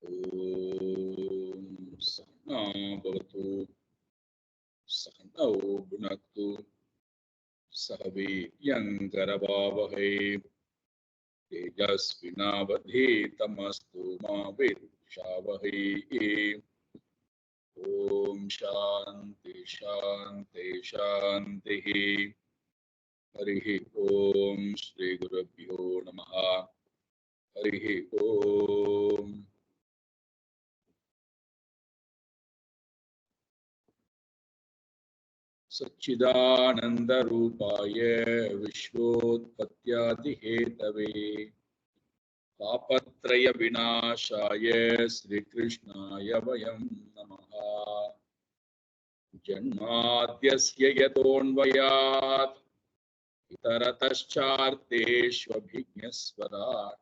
ॐ सहना भवतु सहनौ भुनक्तु सह वीर्यङ्करवावहै तेजस्विनावधीतमस्तु मा विद्विषावहै। ॐ शान्ति शान्ति शान्तिः। हरिः ॐ श्रीगुरुभ्यो नमः। हरिः ॐ। सच्चिदानन्दरूपाय विश्वोत्पत्त्यादिहेतवे तापत्रयविनाशाय श्रीकृष्णाय वयं नमः। जन्माद्यस्य यतोऽन्वयात् इतरतश्चार्तेष्वभिज्ञस्वराट्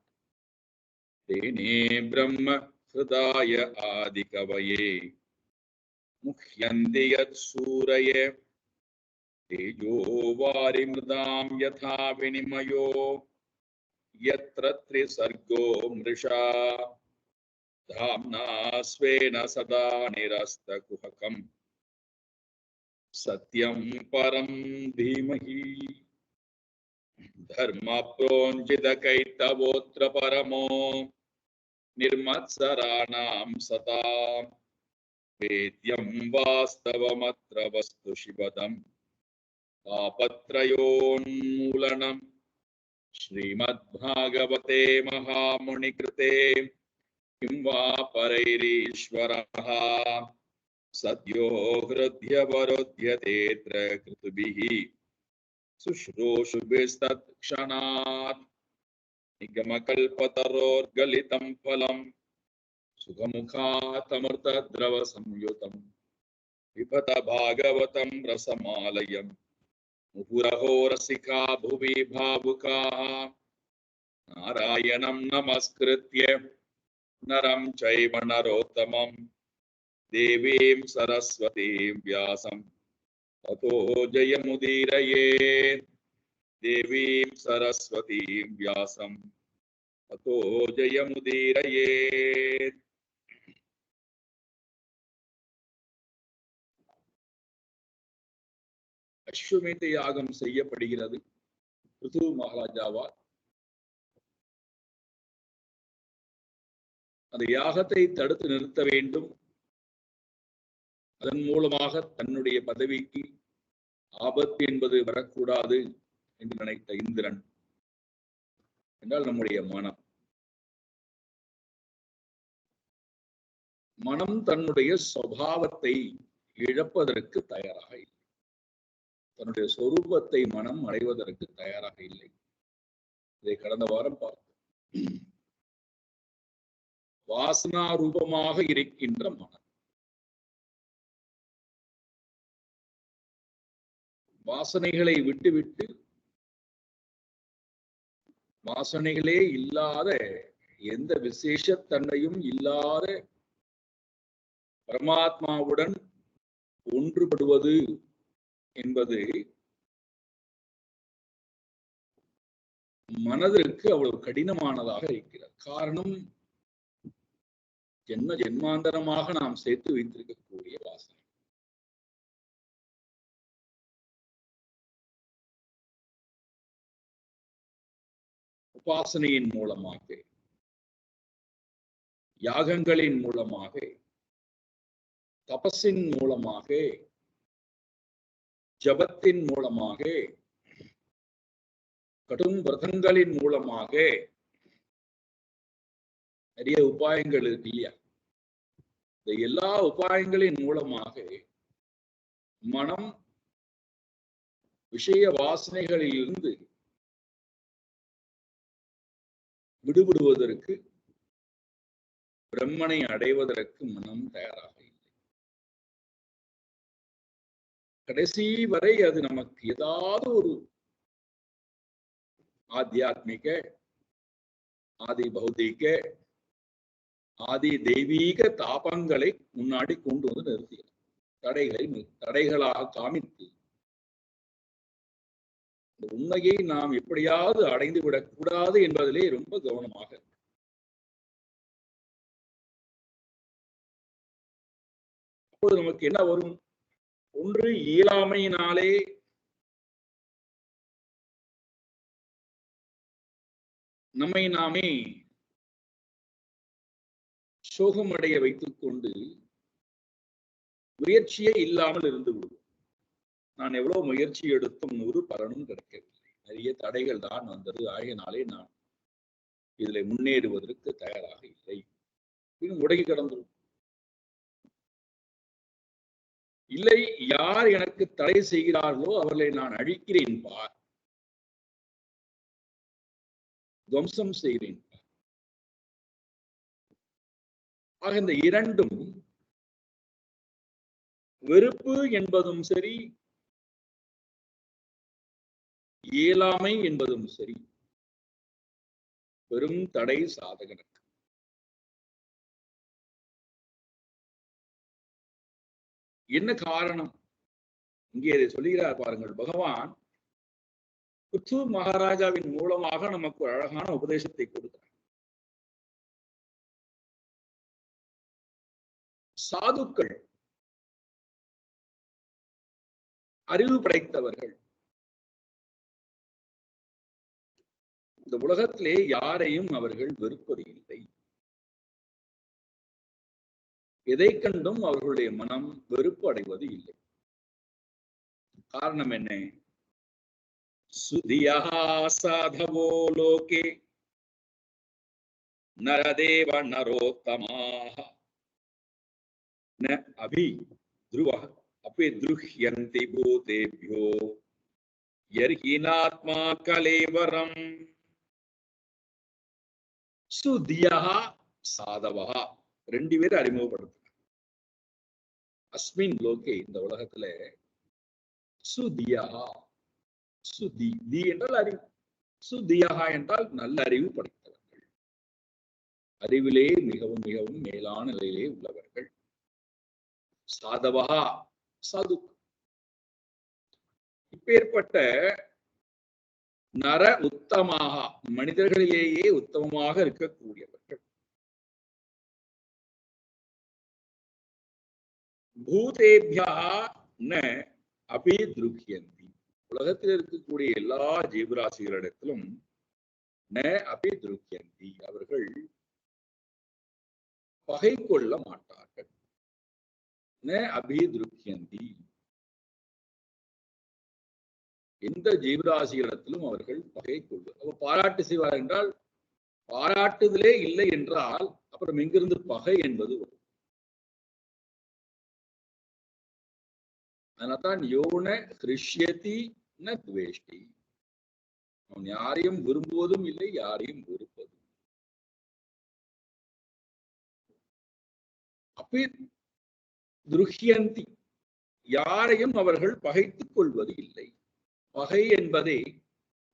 तेने ब्रह्म हृदाय आदिकवये मुह्यन्ति यत्सूरये तेजो वारिमृदां यथा विनिमयो यत्र त्रिसर्गो मृषा धाम्ना स्वेन सदा निरस्तकुहकम् सत्यं परं धीमहि। धर्मप्रोञ्जितकैतवोऽत्र परमो निर्मत्सराणां सदा वेद्यं वास्तवमत्र वस्तु शिवदम् तापत्रयोन्मूलनम् श्रीमद्भागवते महामुनिकृते किं वा परैरीश्वरः सद्यो हृद्यवरुध्यतेऽत्र कृतुभिः शुश्रूषुभिस्तत्क्षणात् निगमकल्पतरोर्गलितं फलं सुखमुखातमृतद्रवसंयुतं पिबत भागवतं रसमालयम् मुहुरहो रसिका भुवि भावुकाः नारायणं नमस्कृत्य नरं चैव नरोत्तमं देवीं सरस्वतीं व्यासं ततो जयमुदीरयेत्। देवीं सरस्वतीं व्यासं ततो जयमुदीरयेत्। அஸ்வமேத யாகம் செய்யப்படுகிறது ருது மகாராஜாவால். அந்த யாகத்தை தடுத்து நிறுத்த வேண்டும், அதன் மூலமாக தன்னுடைய பதவிக்கு ஆபத்து என்பது வரக்கூடாது என்று நினைத்த இந்திரன் என்றால் நம்முடைய மனம் தன்னுடைய சுபாவத்தை இழப்பதற்கு தயாராக இல்லை, தன்னுடைய சொரூபத்தை மனம் அடைவதற்கு தயாராக இல்லை. இதை கடந்த வாரம் பார்த்தோம். வாசனா ரூபமாக இருக்கின்ற மனம் வாசனைகளை விட்டுவிட்டு வாசனைகளே இல்லாத, எந்த விசேஷத்தன்மையும் இல்லாத பரமாத்மாவுடன் ஒன்றுபடுவது என்பது மனதிற்கு அவ்வளவு கடினமானதாக இருக்கிறது. காரணம், ஜென்ம ஜென்மாந்தரமாக நாம் சேர்த்து வைத்திருக்கக்கூடிய வாசனை. உபாசனையின் மூலமாக, யாகங்களின் மூலமாக, தபஸின் மூலமாக, ஜபத்தின் மூலமாக, கடும் விரதங்களின் மூலமாக நிறைய உபாயங்கள் இருக்கு இல்லையா? இந்த எல்லா உபாயங்களின் மூலமாக மனம் விஷய வாசனைகளில் இருந்து விடுபடுவதற்கு, பிரம்மனை அடைவதற்கு மனம் தயாராக இல்லை. கடைசி வரை அது நமக்கு ஏதாவது ஒரு ஆத்தியாத்மிக, ஆதி பௌதிக, ஆதி தெய்வீக தாபங்களை முன்னாடி கொண்டு வந்து நிறுத்தி தடைகளாக காமித்து இந்த உண்மையை நாம் எப்படியாவது அடைந்து விடக்கூடாது என்பதிலே ரொம்ப கவனமாக அப்போது நமக்கு என்ன வரும்? ஒன்று இயலாமையினாலே நம்மை நாமே சோகமடைய வைத்துக் கொண்டு முயற்சியே இல்லாமல் இருந்து விடுவோம். நான் எவ்வளவு முயற்சி எடுத்தும் ஒரு பலனும் கிடைக்கவில்லை, நிறைய தடைகள் தான் வந்தது, ஆகியனாலே நான் இதுல முன்னேறுவதற்கு தயாராக இல்லை, முடங்கி கிடந்துடும். இல்லை, யார் எனக்கு தடை செய்கிறார்களோ அவர்களை நான் அழிக்கிறேன் பார், துவம்சம் செய்கிறேன். ஆக இந்த இரண்டும், வெறுப்பு என்பதும் சரி, இயலாமை என்பதும் சரி, பெரும் தடை சாதகனுக்கு. என்ன காரணம்? இங்கே இதை சொல்லுகிறார் பாருங்கள். பகவான் பிருத்து மகாராஜாவின் மூலமாக நமக்கு அழகான உபதேசத்தை கொடுக்கிறார். சாதுக்கள், அறிவு படைத்தவர்கள், இந்த உலகத்திலே யாரையும் அவர்கள் வெறுப்பது இல்லை. எதை கண்டும் அவர்களுடைய மனம் வெறுப்பு அடைவது இல்லை. காரணம் என்ன? சுதியா சாதவோ லோகே நரதேவ நரோத்தமாக ந அபி த்ருவ அப்பி த்ருஹ்யந்தி பூதேப்யோ யர்ஹினாத்மா கலேவரம். சுதியா சாதவா, ரெண்டு பேரும் அறிமுகப்படுத்த. அஸ்மின் லோகே, இந்த உலகத்துல, சுதியா, சுதி, தி என்றால் அறிவு, சுதியா என்றால் நல்ல அறிவு படைத்தவர்கள், அறிவிலே மிகவும் மிகவும் மேலான நிலையிலே உள்ளவர்கள். சாதவா, சாது. இப்பேற்பட்ட நர உத்தமாக, மனிதர்களிலேயே உத்தமமாக இருக்கக்கூடியவர்கள். பூதேபியா ந அபி துருஹ்யந்தி, உலகத்தில் இருக்கக்கூடிய எல்லா ஜீவராசிகளிடத்திலும் ந அபி துருஹ்யந்தி, அவர்கள் பகை கொள்ள மாட்டார்கள். ந அபி துருஹ்யந்தி, எந்த ஜீவராசிகளிடத்திலும் அவர்கள் பகை கொள்வது. பாராட்டு செய்வார் என்றால், பாராட்டுதலே இல்லை என்றால் அப்புறம் எங்கிருந்து பகை என்பது வரும்? அதனால்தான் யோன ஹிருஷ்யதி ந துவேஷ்டி, அவன் யாரையும் விரும்புவதும் இல்லை, யாரையும் வெறுப்பதும். அப்படி துருஹ்யந்தி, யாரையும் அவர்கள் பகைத்துக் கொள்வது இல்லை. பகை என்பதே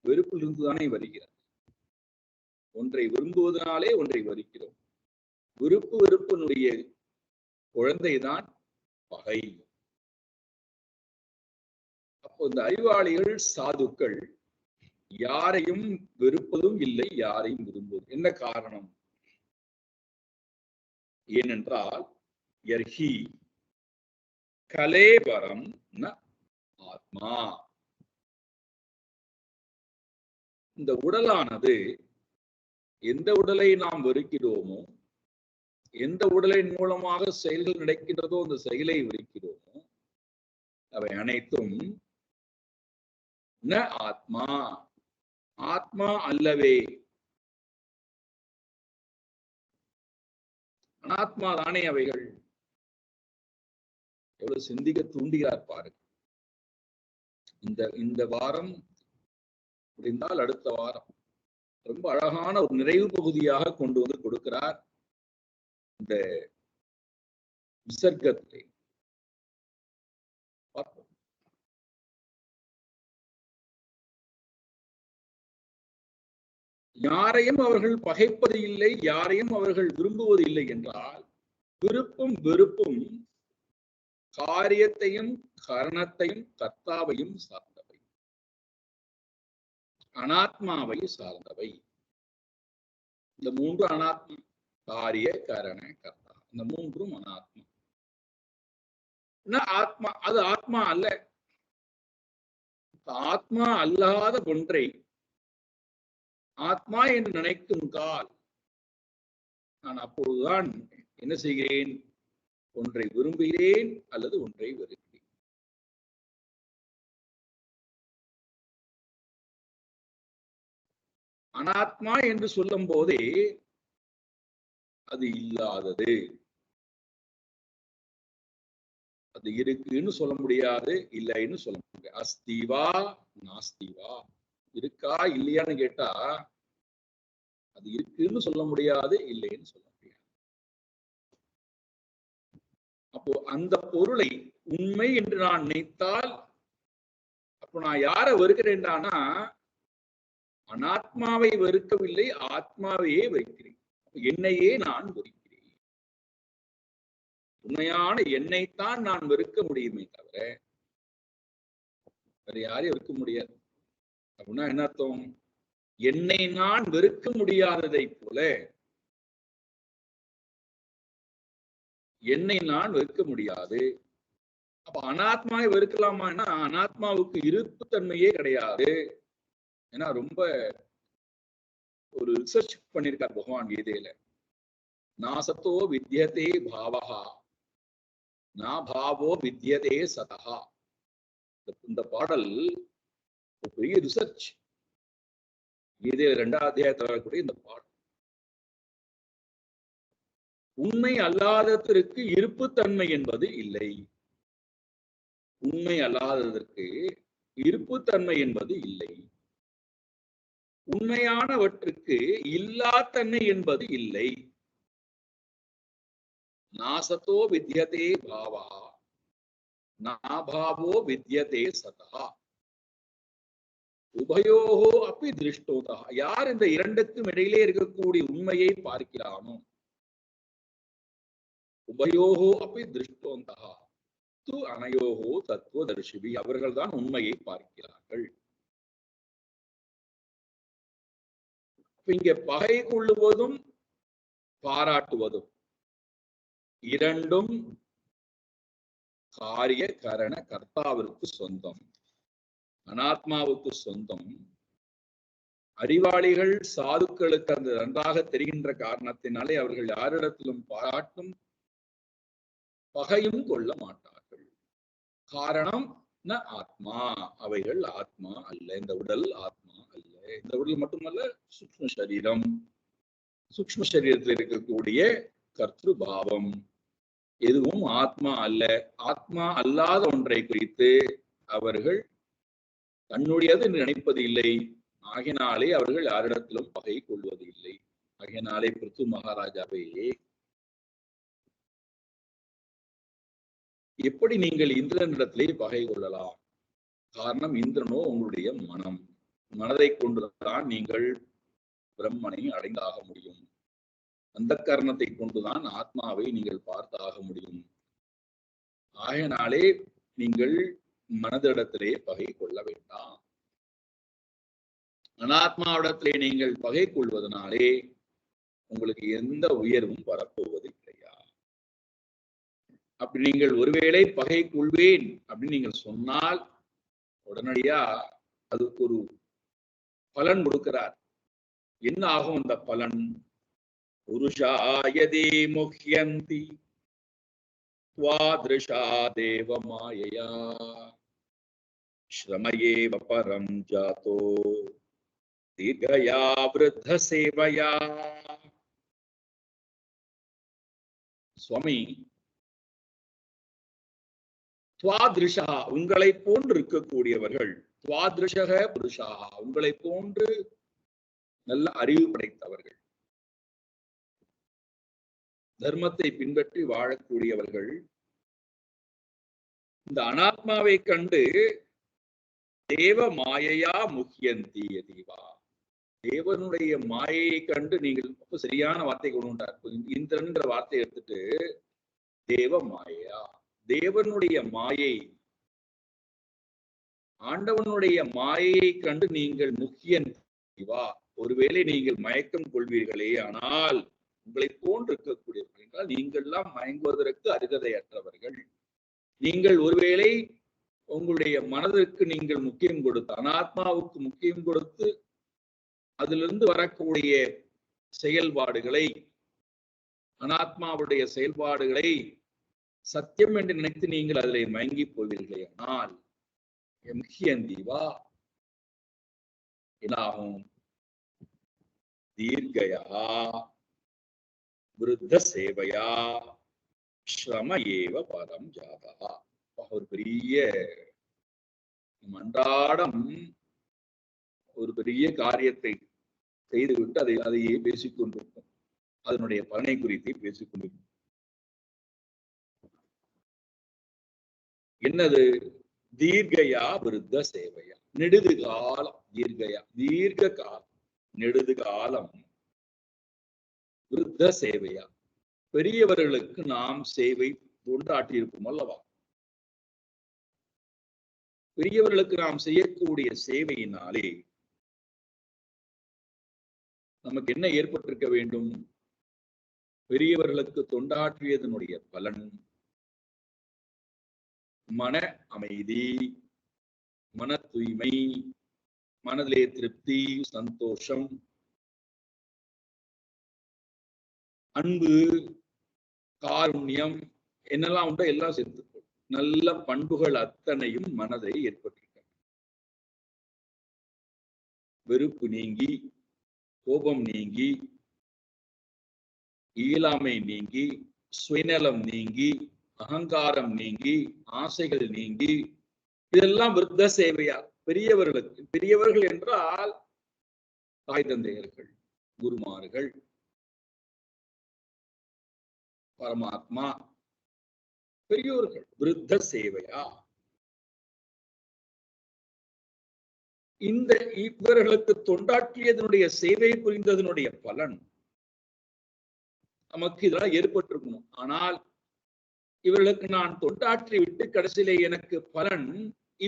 வெறுப்பிலிருந்துதானே வருகிறது. ஒன்றை விரும்புவதனாலே ஒன்றை வெறுக்கிறோம். வெறுப்பினுடைய குழந்தைதான் பகை. அப்போ இந்த அறிவாளிகள், சாதுக்கள் யாரையும் வெறுப்பதும் இல்லை, யாரையும் விரும்புவதும். என்ன காரணம்? ஏனென்றால் யர்ஹி கலேவரம் ந ஆத்மா, இந்த உடலானது, எந்த உடலை நாம் வெறுக்கிறோமோ, எந்த உடலின் மூலமாக செயல்கள் நடக்கின்றதோ அந்த செயலை வெறுக்கிறோமோ, அவை அனைத்தும் ந ஆத்மா, ஆத்மா அல்லவே, அனாத்மா தானே அவைகள். எவ்வளவு சிந்திக்க தூண்டுகிறார் பாருங்க. இந்த வாரம் முடிந்தால் அடுத்த வாரம் ரொம்ப அழகான ஒரு நிறைவு பகுதியாக கொண்டு வந்து கொடுக்கிறார். இந்த விசர்க்கத்தை பார்ப்போம். யாரையும் அவர்கள் பகைப்பது இல்லை, யாரையும் அவர்கள் விரும்புவது இல்லை என்றால், விருப்பும் வெறுப்பும் காரியத்தையும் கரணத்தையும் கர்த்தாவையும் சார்ந்தவை, அனாத்மாவை சார்ந்தவை. இந்த மூன்று அனாத்மா, காரிய கரண கர்த்தா, இந்த மூன்றும் அனாத்மா. ஆத்மா அது ஆத்மா அல்ல. ஆத்மா அல்லாத ஒன்றை ஆத்மா என்று நினைக்கும் கால் நான் அப்பொழுதுதான் என்ன செய்கிறேன்? ஒன்றை விரும்புகிறேன் அல்லது ஒன்றை வெறுக்கிறேன். அனாத்மா என்று சொல்லும் போதே அது இல்லாதது, அது இருக்குன்னு சொல்ல முடியாது, இல்லைன்னு சொல்ல முடியாது. அஸ்திவா நாஸ்திவா, இருக்கா இல்லையான்னு கேட்டா அது இருக்குன்னு சொல்ல முடியாது, இல்லைன்னு சொல்ல முடியாது. அப்போ அந்த பொருளை உண்மை என்று நான் நினைத்தால் அப்போ நான் யாரை வெறுக்கிறேன்டானா அனாத்மாவை வெறுக்கவில்லை, ஆத்மாவையே வெறுக்கிறேன். என்னையே நான் வெறுக்கிறேன். உண்மையான என்னைத்தான் நான் வெறுக்க முடியுமே தவிர வேற யாரையும் வெறுக்க முடியாது. அப்படின்னா என்ன அர்த்தம்? என்னை நான் வெறுக்க முடியாததை போல என்னை நான் வெறுக்க முடியாது. அப்ப அனாத்மாவை வெறுக்கலாமான்னா அனாத்மாவுக்கு இருப்பு தன்மையே கிடையாது. ஏன்னா ரொம்ப ஒரு ரிசர்ச் பண்ணியிருக்கார் பகவான் கீதையில. நாசத்தோ வித்யதே பாவஹா நா பாவோ வித்யதே சதஹா. இந்த பாடல் ஒரு பெரிய ரிசர்ச். கீதையில 2ஆம் அத்தியாயத்தில் வரக்கூடிய இந்த பாடல் உண்மை அல்லாததற்கு இருப்புத்தன்மை என்பது இல்லை. உண்மை அல்லாததற்கு இருப்புத்தன்மை என்பது இல்லை. உண்மையானவற்றுக்கு இல்லாத்தன்மை என்பது இல்லை. நாசத்தோ வித்யதே பாவா நாபாவோ வித்யதே சதா உபயோகோ அப்படி திருஷ்டோதா. யார் இந்த இரண்டுக்கும் இடையிலே இருக்கக்கூடிய உண்மையை பார்க்கிறானோ உபயோகோ அப்படி திருஷ்டோந்தா து அனயோகோ தத்துவதர்ஷிபி, அவர்கள் தான் உண்மையை பார்க்கிறார்கள். இங்க பகை கொள்ளுவதும் பாராட்டுவதும் இரண்டும் காரிய கரண கர்த்தாவிற்கு சொந்தம், அனாத்மாவுக்கு சொந்தம். அறிவாளிகள் சாதுக்களுக்கு அந்த நன்றாக தெரிகின்ற காரணத்தினாலே அவர்கள் யாரிடத்திலும் பாராட்டும் பகையும் கொள்ள மாட்டார்கள். காரணம் ந ஆத்மா, அவைகள் ஆத்மா அல்ல. இந்த உடல் ஆத்மா அல்ல. இந்த உடல் மட்டுமல்ல, சூக்ஷ்ம சரீரம், சூக்ஷ்ம சரீரத்தில் இருக்கக்கூடிய கர்த்திருபாவம் எதுவும் ஆத்மா அல்ல. ஆத்மா அல்லாத ஒன்றை குறித்து அவர்கள் தன்னுடையது நினைப்பது இல்லை. ஆகினாலே அவர்கள் யாரிடத்திலும் பகை கொள்வது இல்லை. ஆகினாலே பிருத்து மகாராஜாவே, எப்படி நீங்கள் இந்திரனிடத்திலே பகை கொள்ளலாம்? காரணம், இந்திரனோ உங்களுடைய மனம். மனதை கொண்டுதான் நீங்கள் பிரம்மனை அடைந்தாக முடியும். அந்த கரணத்தை கொண்டுதான் ஆத்மாவை நீங்கள் பார்த்தாக முடியும். ஆகையினாலே நீங்கள் மனதிடத்திலே பகை கொள்ள வேண்டாம். அனாத்மாவிடத்திலே நீங்கள் பகை கொள்வதனாலே உங்களுக்கு எந்த உயர்வும் வரப்போவது இல்லையா? அப்படி நீங்கள் ஒருவேளை பகை கொள்வேன் அப்படின்னு நீங்கள் சொன்னால் உடனடியா அதுக்கு ஒரு பலன் கொடுக்கிறார். என்ன ஆகும் அந்த பலன்? புருஷாயதே முஹ்யந்தி த்வாத்ருஷா தேவ மாயையா ஸ்ரமயேவ பரம் ஜாதோ தீர்கயா விருத்த சேவையா. சுவாமி, துவாதிருஷா உங்களை போன்று இருக்கக்கூடியவர்கள், துவாதிருஷக புருஷா உங்களை போன்று நல்ல அறிவு படைத்தவர்கள், தர்மத்தை பின்பற்றி வாழக்கூடியவர்கள் இந்த அனாத்மாவை கண்டு தேவ மாயையா முஹ்யந்தி யதீவா, தேவனுடைய மாயையை கண்டு நீங்கள் சரியான வார்த்தை கொண்டு வந்தார். இந்திரன்ற வார்த்தையை எடுத்துட்டு தேவ மாயையா, தேவனுடைய மாயை, ஆண்டவனுடைய மாயையை கண்டு நீங்கள் முஹ்யந்திவா, ஒருவேளை நீங்கள் மயக்கம் கொள்வீர்களே, ஆனால் உங்களை போன்று இருக்கக்கூடியவர்கள் என்றால் நீங்கள்லாம் மயங்குவதற்கு அருகதையற்றவர்கள். நீங்கள் ஒருவேளை உங்களுடைய மனதிற்கு நீங்கள் முக்கியம் கொடுத்து, அனாத்மாவுக்கு முக்கியம் கொடுத்து, அதிலிருந்து வரக்கூடிய செயல்பாடுகளை, அனாத்மாவுடைய செயல்பாடுகளை சத்தியம் என்று நினைத்து நீங்கள் அதில் மயங்கி போவீர்களே, ஆனால் எம்ஹியந்தீவா என்னாகும்? தீர்க்கயா விருத்த சேவையா ஸ்ரம ஏவ பரம் ஜாதா. ஒரு பெரிய அன்றாடம் ஒரு பெரிய காரியத்தை செய்துவிட்டு அதையே பேசிக்கொண்டிருக்கும், அதனுடைய பலனை குறித்து பேசிக்கொண்டிருக்கும். என்னது? தீர்க்கயா விருத்த சேவையா, நெடுது காலம். தீர்க்கயா தீர்க்க காலம், நெடுது காலம். விருத்த சேவையா பெரியவர்களுக்கு நாம் சேவை தொண்டாற்றி இருப்போம் அல்லவா? பெரியவர்களுக்கு நாம் செய்யக்கூடிய சேவையினாலே நமக்கு என்ன ஏற்பட்டிருக்க வேண்டும்? பெரியவர்களுக்கு தொண்டாற்றியதனுடைய பலன் மன அமைதி, மன தூய்மை, மனதிலே திருப்தி, சந்தோஷம், அன்பு, காருண்யம், என்னெல்லாம் உண்டோ எல்லாம் சேர்த்து நல்ல பண்புகள் அத்தனையும் மனதை ஏற்பட்டிருக்க. வெறுப்பு நீங்கி, கோபம் நீங்கி, இயலாமை நீங்கி, சுயநலம் நீங்கி, அகங்காரம் நீங்கி, ஆசைகள் நீங்கி, இதெல்லாம் விருத்த சேவையா பெரியவர்களுக்கு. பெரியவர்கள் என்றால் தாய் தந்தையர்கள், குருமார்கள், பரமாத்மா, பெரியோர்கள். விருத்த சேவையா இந்த இவர்களுக்கு தொண்டாற்றியதனுடைய சேவை புரிந்ததனுடைய பலன் நமக்கு இதெல்லாம் ஏற்பட்டிருக்கணும். ஆனால் இவர்களுக்கு நான் தொண்டாற்றி விட்டு கடைசியிலே எனக்கு பலன்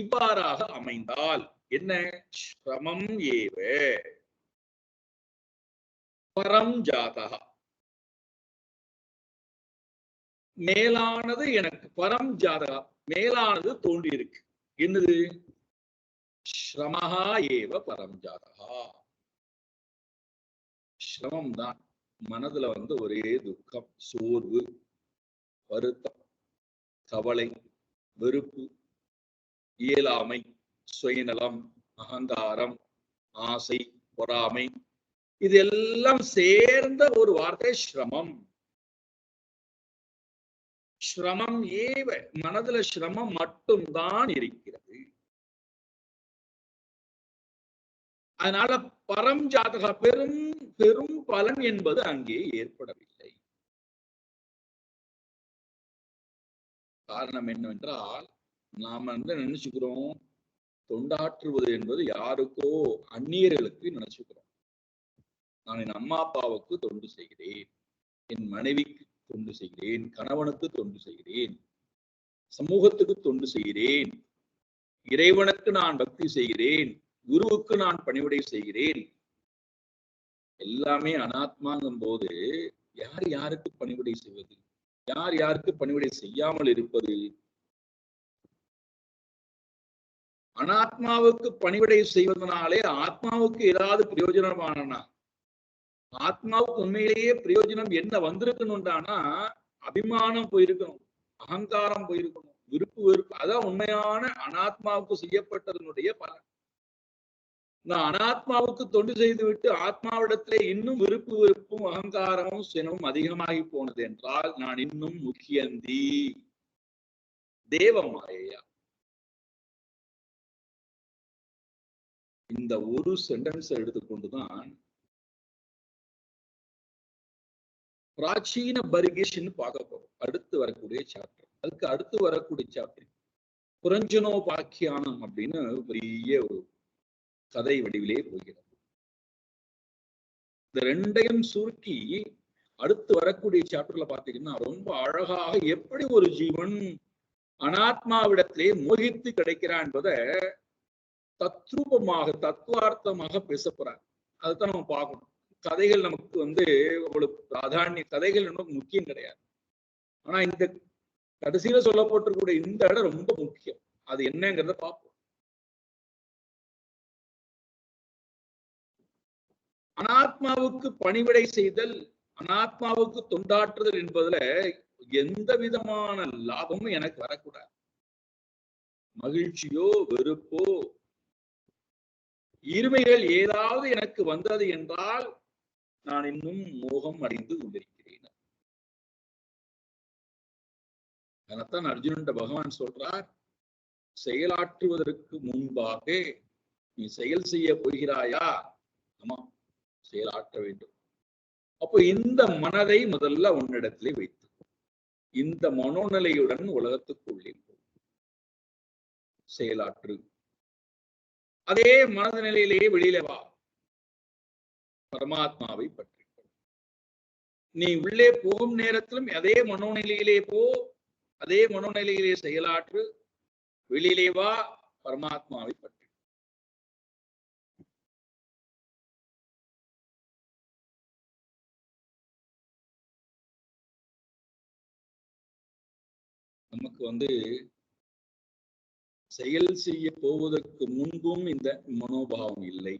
இவ்வாறாக அமைந்தால் என்ன? ஸ்ரமம் ஏவ பரம் ஜாதா, மேலானது எனக்கு பரம் ஜாதகா, மேலானது தோன்றி இருக்கு. என்னது? ஸ்ரமஹா ஏவ பரம் ஜாதகா. ஸ்ரமம் தான். மனதுல ஒரே துக்கம், சோர்வு, வருத்தம், கவலை, வெறுப்பு, இயலாமை, சுயநலம், அகங்காரம், ஆசை, பொறாமை, இதெல்லாம் சேர்ந்த ஒரு வார்த்தை ஸ்ரமம். ஸ்ரமம் ஏவ, மனதுல ஸ்ரமம் மட்டும்தான் இருக்கிறது. அதனால பரம் ஜாதக, பெரும் பெரும் பலன் என்பது அங்கே ஏற்படவில்லை. காரணம் என்னவென்றால், நாம நினைச்சுக்கிறோம் தொண்டாற்றுவது என்பது யாருக்கோ, அந்நியர்களுக்கு நினைச்சுக்கிறோம். நான் என் அம்மா அப்பாவுக்கு தொண்டு செய்கிறேன், என் மனைவிக்கு தொண்டு செய்கிறேன், கணவனுக்கு தொண்டு செய்கிறேன், சமூகத்துக்கு தொண்டு செய்கிறேன், இறைவனுக்கு நான் பக்தி செய்கிறேன், குருவுக்கு நான் பணிவிடை செய்கிறேன். எல்லாமே அனாத்மாங்கும் போது யார் யாருக்கு பணிவிடை செய்வது? யார் யாருக்கு பணிவிடை செய்யாமல் இருப்பது? அனாத்மாவுக்கு பணிவிடை செய்வதனாலே ஆத்மாவுக்கு ஏதாவது பிரயோஜனமானா, ஆத்மாவுக்கு உண்மையிலேயே பிரயோஜனம் என்ன வந்திருக்கணும்டானா, அபிமானம் போயிருக்கணும், அகங்காரம் போயிருக்கணும், விருப்பு வெறுப்பு. அதான் உண்மையான அனாத்மாவுக்கு செய்யப்பட்டதனுடைய பலன். நான் அனாத்மாவுக்கு தொண்டு செய்து விட்டு ஆத்மாவிடத்திலே இன்னும் விருப்பு வெறுப்பும் அகங்காரமும் சினமும் அதிகமாகி போனது என்றால் நான் இன்னும் முக்கியந்தி, தேவமாயா. இந்த ஒரு சென்டென்ஸ் எடுத்துக்கொண்டுதான் பிராச்சீன பரிகேஷன் பார்க்க போறோம். அடுத்து வரக்கூடிய சாப்டர், அதுக்கு அடுத்து வரக்கூடிய சாப்டர் புரஞ்சனோபாக்கியானம் அப்படின்னு பெரிய ஒரு கதை வடிவிலே போகிறது. இந்த ரெண்டையும் சுருக்கி அடுத்து வரக்கூடிய சாப்டர்ல பாத்தீங்கன்னா ரொம்ப அழகாக எப்படி ஒரு ஜீவன் அனாத்மாவிடத்திலே மோகித்து கிடைக்கிறான் என்பதை தத்ரூபமாக தத்துவார்த்தமாக பேச போறாங்க. அதுதான் நம்ம பார்க்கணும். கதைகள் நமக்கு அவ்வளவு பிராதானிய, கதைகள் நமக்கு முக்கியம் கிடையாது. ஆனா இந்த கடைசியில சொல்லப்பட்டிருக்கூடிய இந்த இடம் ரொம்ப முக்கியம். அது என்னங்கிறத பார்ப்போம். அனாத்மாவுக்கு பணிவிடை செய்தல், அனாத்மாவுக்கு தொண்டாற்றுதல் என்பதுல எந்த விதமான லாபமும் எனக்கு வரக்கூடாது. மகிழ்ச்சியோ வெறுப்போ இருமைகள் ஏதாவது எனக்கு வந்தது என்றால் நான் இன்னும் மோகம் அடைந்து கொண்டிருக்கிறேன். அதனால்தான் அர்ஜுனன் பகவான் சொல்றார், செயலாற்றுவதற்கு முன்பாக நீ செயல் செய்ய போகிறாயா? ஆமா, செயலாற்ற வேண்டும். அப்போ இந்த மனதை முதல்ல உன்னிடத்திலே வைத்து இந்த மனோநிலையுடன் உலகத்துக்குள்ளே செயலாற்று. அதே மனத நிலையிலேயே வெளியில வா, பரமாத்மாவை பற்றி. நீ உள்ளே போகும் நேரத்திலும் அதே மனோநிலையிலே போ, அதே மனோநிலையிலே செயலாற்று, வெளியிலே வா, பரமாத்மாவை பற்றி. நமக்கு செயல் செய்ய போவதற்கு முன்பும் இந்த மனோபாவம் இல்லை.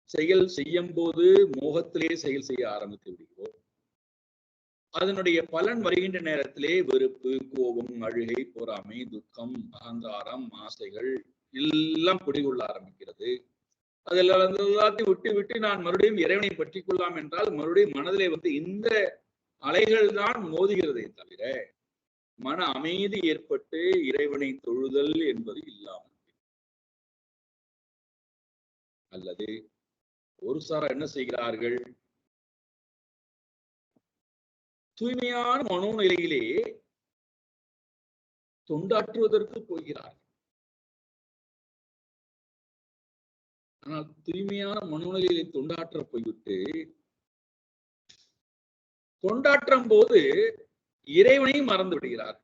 செயல் செய்யும் போது மோகத்திலே செயல் செய்ய ஆரம்பித்து விடுகிறோம். அதனுடைய பலன் வருகின்ற நேரத்திலே வெறுப்பு, கோபம், அழுகை, பொறாமை, துக்கம், அகங்காரம், ஆசைகள் எல்லாம் குடிகொள்ள ஆரம்பிக்கிறது. அதெல்லாம் எல்லாத்தையும் விட்டு விட்டு நான் மறுபடியும் இறைவனை பற்றி கொள்ளலாம் என்றால் மறுபடியும் மனதிலே இந்த அலைகள் தான் மோதுகிறதே தவிர மன அமைதி ஏற்பட்டு இறைவனை தொழுதல் என்பது இல்லாமல். அல்லது ஒரு சாரா என்ன செய்கிறார்கள், தூய்மையான மனோநிலையிலே தொண்டாற்றுவதற்கு போகிறார்கள். ஆனால் தூய்மையான மனோநிலையிலே தொண்டாற்ற போய்விட்டு தொண்டாற்றும் போது இறைவனையும் மறந்து விடுகிறார்.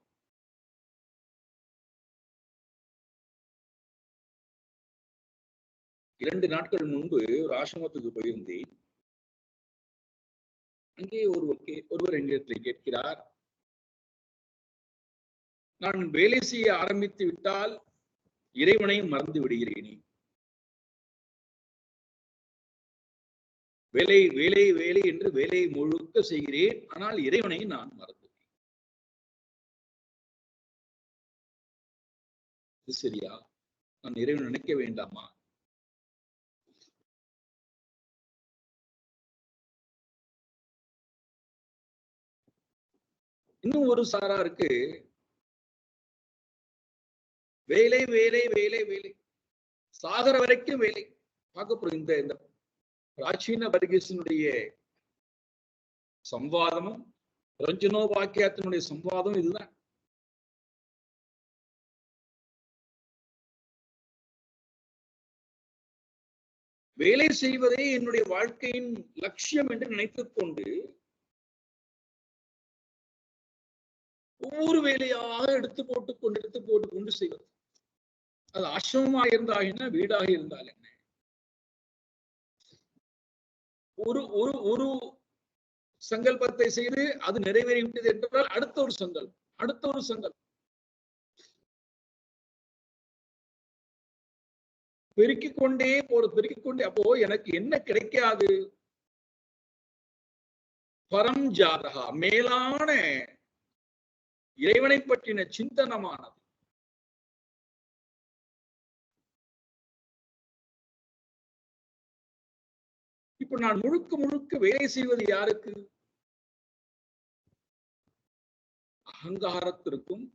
இரண்டு நாட்கள் முன்பு ஒரு ஆசிரமத்துக்கு போயிருந்தேன். அங்கே ஒருவர் என்னிடத்தில் கேட்கிறார், நான் வேலை செய்ய ஆரம்பித்து விட்டால் இறைவனையும் மறந்து விடுகிறேனே. வேலை வேலை வேலை என்று வேலையை முழுக்க செய்கிறேன், ஆனால் இறைவனை நான் மறந்து. இது சரியா? நான் இறைவன் நினைக்க வேண்டாமா? இன்னும் ஒரு சாராருக்கு வேலை வேலை வேலை வேலை, சாகர வரைக்கும் வேலை. பார்க்க போறோம். இந்த பிராச்சீன வர்கீசனுடைய சம்வாதமும் ரஞ்சனோபாக்கியத்தினுடைய சம்வாதம் இதுதான். வேலை செய்வதே என்னுடைய வாழ்க்கையின் லட்சியம் என்று நினைத்துக் கொண்டு ஒவ்வொரு வேலையாக எடுத்து போட்டுக்கொண்டு செய்வது. அது ஆசிரமமாக இருந்தால் என்ன, வீடாக இருந்தால் என்ன, ஒரு ஒரு ஒரு சங்கல்பத்தை செய்து அது நிறைவேறிவிட்டது என்றால் அடுத்த ஒரு சங்கல்பம் பெருக்கிக் கொண்டே அப்போ எனக்கு என்ன கிடைக்காது? பரம் ஜாதகா, மேலான இறைவனை பற்றின சிந்தனமானது. இப்ப நான் முழுக்க வேலை செய்வது யாருக்கு? அகங்காரத்திற்கும்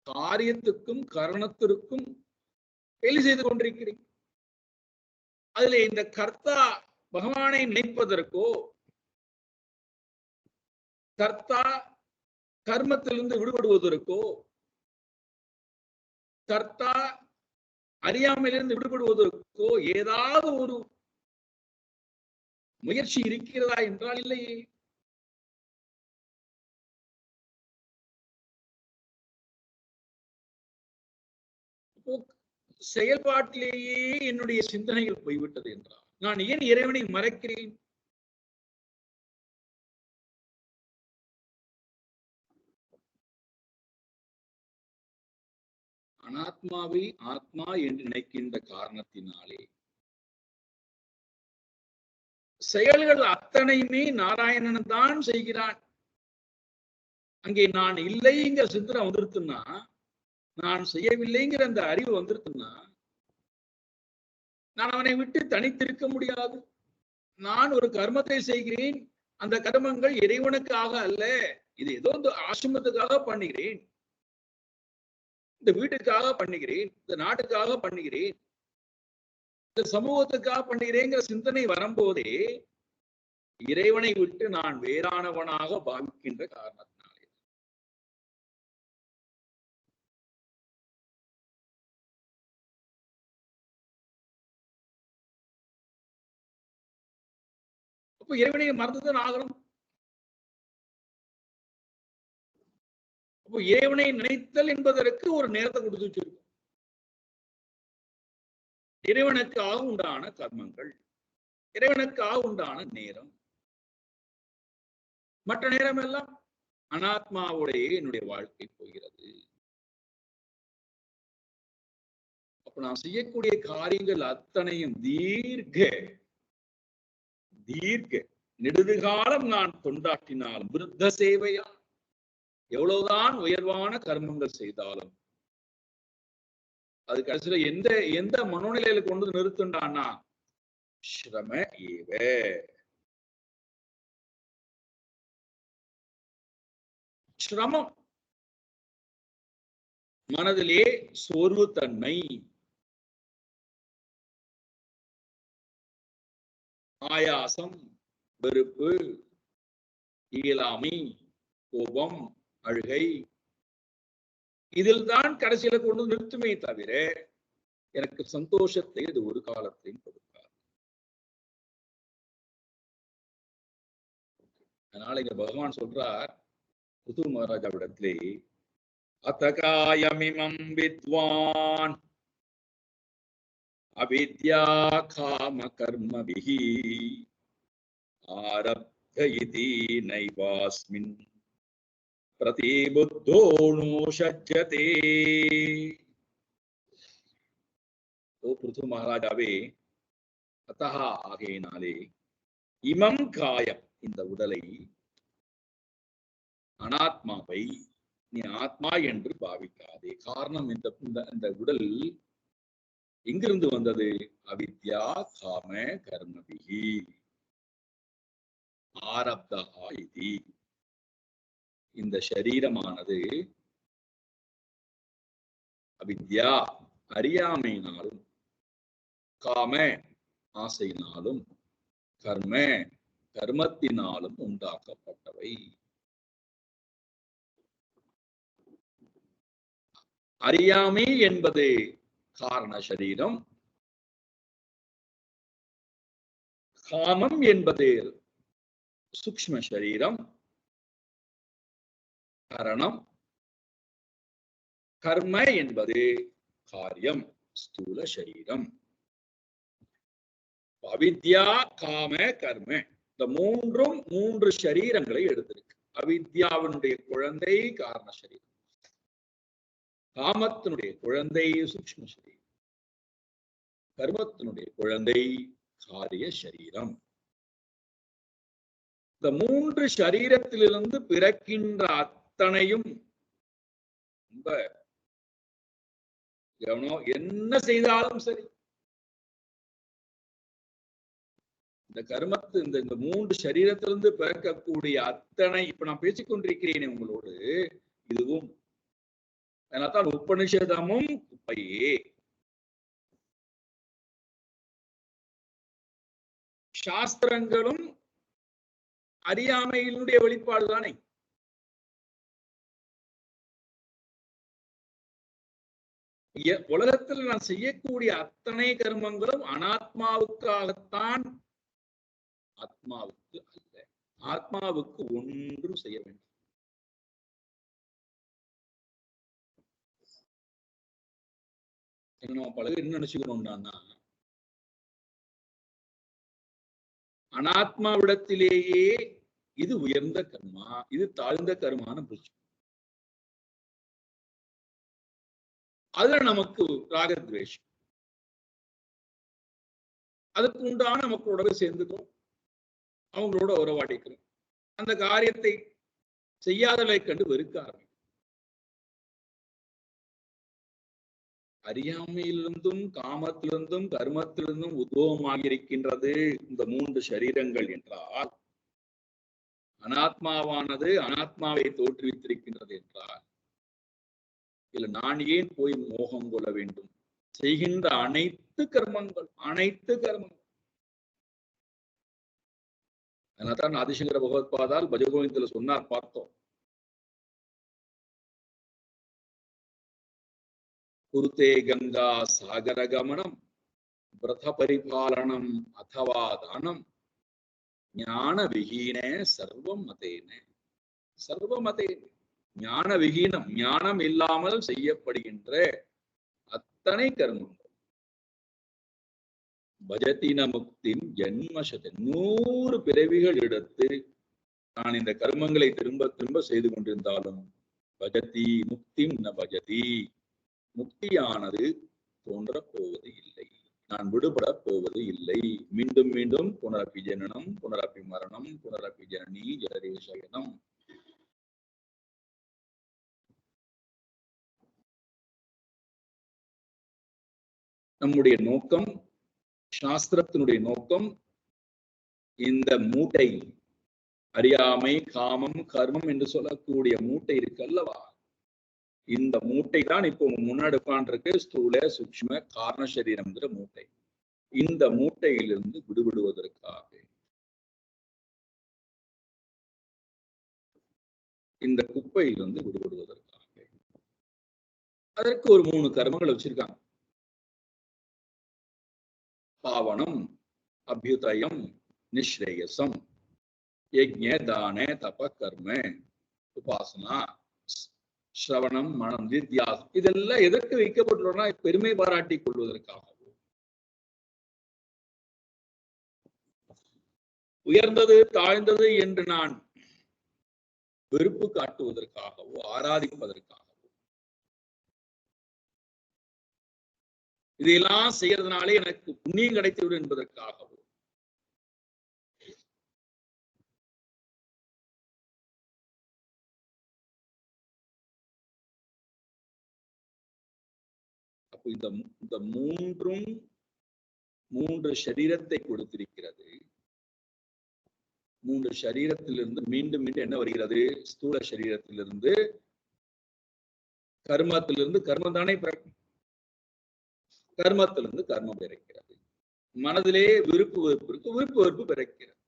காரியத்துக்கும் கரணத்திற்கும் வேலை செய்து கொண்டிருக்கிறேன். அதுல இந்த கர்த்தா பகவானை நினைப்பதற்கோ, கர்த்தா கர்மத்திலிருந்து விடுபடுவதற்கோ, கர்த்தா அறியாமையிலிருந்து விடுபடுவதற்கோ ஏதாவது ஒரு முயற்சி இருக்கிறதா என்றால் இல்லையே. செயல்பாட்டிலேயே என்னுடைய சிந்தனைகள் போய்விட்டது என்றால் நான் ஏன் இறைவனை மறைக்கிறேன்? அனாத்மாவை ஆத்மா என்று நினைக்கின்ற காரணத்தினாலே செயல்கள் அத்தனையுமே நாராயணன் தான் செய்கிறான். அங்கே நான் இல்லைங்கிற சிந்தனை வந்துருத்துன்னா, நான் செய்யவில்லைங்கிற அந்த அறிவு வந்துருத்துன்னா, நான் அவனை விட்டு தனித்திருக்க முடியாது. நான் ஒரு கர்மத்தை செய்கிறேன், அந்த கர்மங்கள் இறைவனுக்காக அல்ல, இது ஏதோ இந்த ஆசிரமத்துக்காக பண்ணுகிறேன், இந்த வீட்டுக்காக பண்ணுகிறேன், இந்த நாட்டுக்காக பண்ணுகிறேன், இந்த சமூகத்துக்காக பண்ணுகிறேங்கிற சிந்தனை வரும்போதே இறைவனை விட்டு நான் வேறானவனாக பாவிக்கின்ற காரணத்தினாலே. அப்ப இறைவனை மறந்துதான் ஆகணும். அப்போ இறைவனை நினைத்தல் என்பதற்கு ஒரு நேரத்தை கொடுத்து வச்சிருக்கும். இறைவனுக்காக உண்டான கர்மங்கள், இறைவனுக்காக உண்டான நேரம், மற்ற நேரம் எல்லாம் அனாத்மாவுடைய என்னுடைய வாழ்க்கை போகிறது. அப்ப நான் செய்யக்கூடிய காரியங்கள் அத்தனையும் தீர்க்க நெடுதுகாலம் நான் கொண்டாட்டினாலும் விருத்த சேவையா எவ்வளவுதான் உயர்வான கர்மங்கள் செய்தாலும் அது கடைசியில எந்த மனோநிலையில கொண்டு நிறுத்துண்டான்னா ஸ்ரம ஏவ, சிரமம், மனதிலே சோர்வு தன்மை, ஆயாசம், வெறுப்பு, இயலாமை, கோபம், அழுகை, இதில் தான் கடைசியில கொண்டு நிறுத்துமே தவிர எனக்கு சந்தோஷத்தை இது ஒரு காலத்தையும் கொடுக்காது. அதனால இங்க பகவான் சொல்றார் ருது மகாராஜாவிடத்திலே, அத்தகாயமிமம் வித்வான் அவித்யா காம கர்மபிஹி ஆரப்த இதி நைவாஸ்மின் பிரதிபுத்தோனு சஜ்ஜதே. ஓ பிருது மகாராஜாவே, அத்தஹா ஆகையினாலே, இமம் காயம் இந்த உடலை, அனாத்மாவை நீ ஆத்மா என்று பாவிக்காதே. காரணம் இந்த உடல் எங்கிருந்து வந்தது? அவித்யா காம கர்மபிஹி ஆரப்தஹா இதி. இந்த சரீரமானது அவித்யா அறியாமையினாலும், காம ஆசையினாலும், கர்ம கர்மத்தினாலும் உண்டாக்கப்பட்டவை. அறியாமை என்பது காரண சரீரம், காமம் என்பது சூக்ஷ்ம சரீரம் கரணம், கர்ம என்பது காரியம் ஸ்தூல சரீரம். அவித்யா காம கர்ம இந்த மூன்று சரீரங்களை எடுத்திருக்கு. அவித்யாவினுடைய குழந்தை காரண சரீரம், காமத்தினுடைய குழந்தை சூக்ஷ்ம சரீரம், கர்மத்தினுடைய குழந்தை காரிய சரீரம். இந்த மூன்று சரீரத்திலிருந்து பிறக்கின்ற அத்தனையும் ரொம்ப என்ன செய்தாலும் சரி, இந்த கர்மத்து இந்த மூன்று சரீரத்திலிருந்து பிறக்கக்கூடிய அத்தனை, இப்ப நான் பேசிக்கொண்டிருக்கிறேனே உங்களோடு, இதுவும் அதனால்தான் உபனிஷதமும் குப்பையே. சாஸ்திரங்களும் அறியாமையினுடைய வெளிப்பாடு தானே. உலகத்தில் நான் செய்யக்கூடிய அத்தனை கர்மங்களும் அனாத்மாவுக்காகத்தான், ஆத்மாவுக்கு அல்ல. ஆத்மாவுக்கு ஒன்றும் செய்ய வேண்டும். நம்ம பல பேர் என்ன நினைச்சுக்கிறோம்னா, அனாத்மாவிடத்திலேயே இது உயர்ந்த கர்மா, இது தாழ்ந்த கர்மான புரிச்சு. அதுல நமக்கு ராகத்வேஷம், அதுக்கு உண்டான மக்களோடவே சேர்ந்துக்கிறோம், அவங்களோட உறவாடிக்கிறோம். அந்த காரியத்தை செய்யாதலை கண்டு வெறுக்க ஆரம்பிக்கும். அறியாமையிலிருந்தும் காமத்திலிருந்தும் கர்மத்திலிருந்தும் உத்பவமாக இருக்கின்றது இந்த 3 சரீரங்கள் என்றால், அனாத்மாவானது அனாத்மாவை தோற்றுவித்திருக்கின்றது என்றால், இதுல நான் ஏன் போய் மோகம் கொள்ள வேண்டும்? செய்கின்ற அனைத்து கர்மங்கள் அதனால்தான் ஆதிசங்கர பகவத்பாதால் பஜகோவிந்தத்துல சொன்னார், பார்த்தோம். குருதே கங்கா சாகர கமனம் விரத பரிபாலனம் அதவா தானம் ஞான விஹீனே சர்வம் மதேனே. ஞான விஹீனம், ஞானம் இல்லாமல் செய்யப்படுகின்ற அத்தனை கர்மங்கள். பஜதின முக்திம் ஜன்மசத, 100 பிறவிகள் எடுத்து நான் இந்த கர்மங்களை திரும்ப திரும்ப செய்து கொண்டிருந்தாலும் பஜதி முக்திம் ந பஜதி, முக்தியானது தோன்றப் போவது இல்லை, நான் விடுபட போவது இல்லை. மீண்டும் மீண்டும் புனரப்பி ஜனனம் புனரப்பி மரணம் புனரப்பி ஜனனி ஜலதேசயனம். நம்முடைய நோக்கம், சாஸ்திரத்தினுடைய நோக்கம், இந்த மூட்டை, அறியாமை காமம் கர்மம் என்று சொல்லக்கூடிய மூட்டை இருக்கு அல்லவா, இந்த மூட்டை தான் இப்போ முன்னாடி உட்கார்ந்துருக்கு ஸ்தூல சூக்ஷ்ம காரண சரீரம்ங்கிற மூட்டை. இந்த மூட்டையிலிருந்து விடுபடுவதற்காக, இந்த குப்பையிலிருந்து விடுபடுவதற்காக அதற்கு ஒரு 3 கர்மங்களை வச்சிருக்காங்க. பாவனம், அபியுதயம், நிஸ்ரேயசம். யஜ்ஞ தான தப கர்ம உபாசனா ஸ்ரவணம் மனம் நித்யாசம். இதெல்லாம் எதற்கு வைக்கப்பட்டுள்ளனா பெருமை பாராட்டி கொள்வதற்காக, உயர்ந்தது தாழ்ந்தது என்று நான் வெறுப்பு காட்டுவதற்காகவோ ஆராதிப்பதற்காகவோ, இதையெல்லாம் செய்யறதுனாலே எனக்கு புண்ணியம் கிடைத்துவிடும் என்பதற்காகவோ, அப்ப இந்த மூன்றும் 3 சரீரத்தை கொடுத்திருக்கிறது. 3 சரீரத்திலிருந்து மீண்டும் மீண்டும் என்ன வருகிறது? ஸ்தூல சரீரத்திலிருந்து கர்மத்திலிருந்து கர்மம் தானே பிறக்கும், கர்மத்திலிருந்து கர்மம் பிறக்கிறது. மனதிலே விருப்பு வெறுப்பு இருக்கு, விருப்பு வெறுப்பு பிறக்கிறது.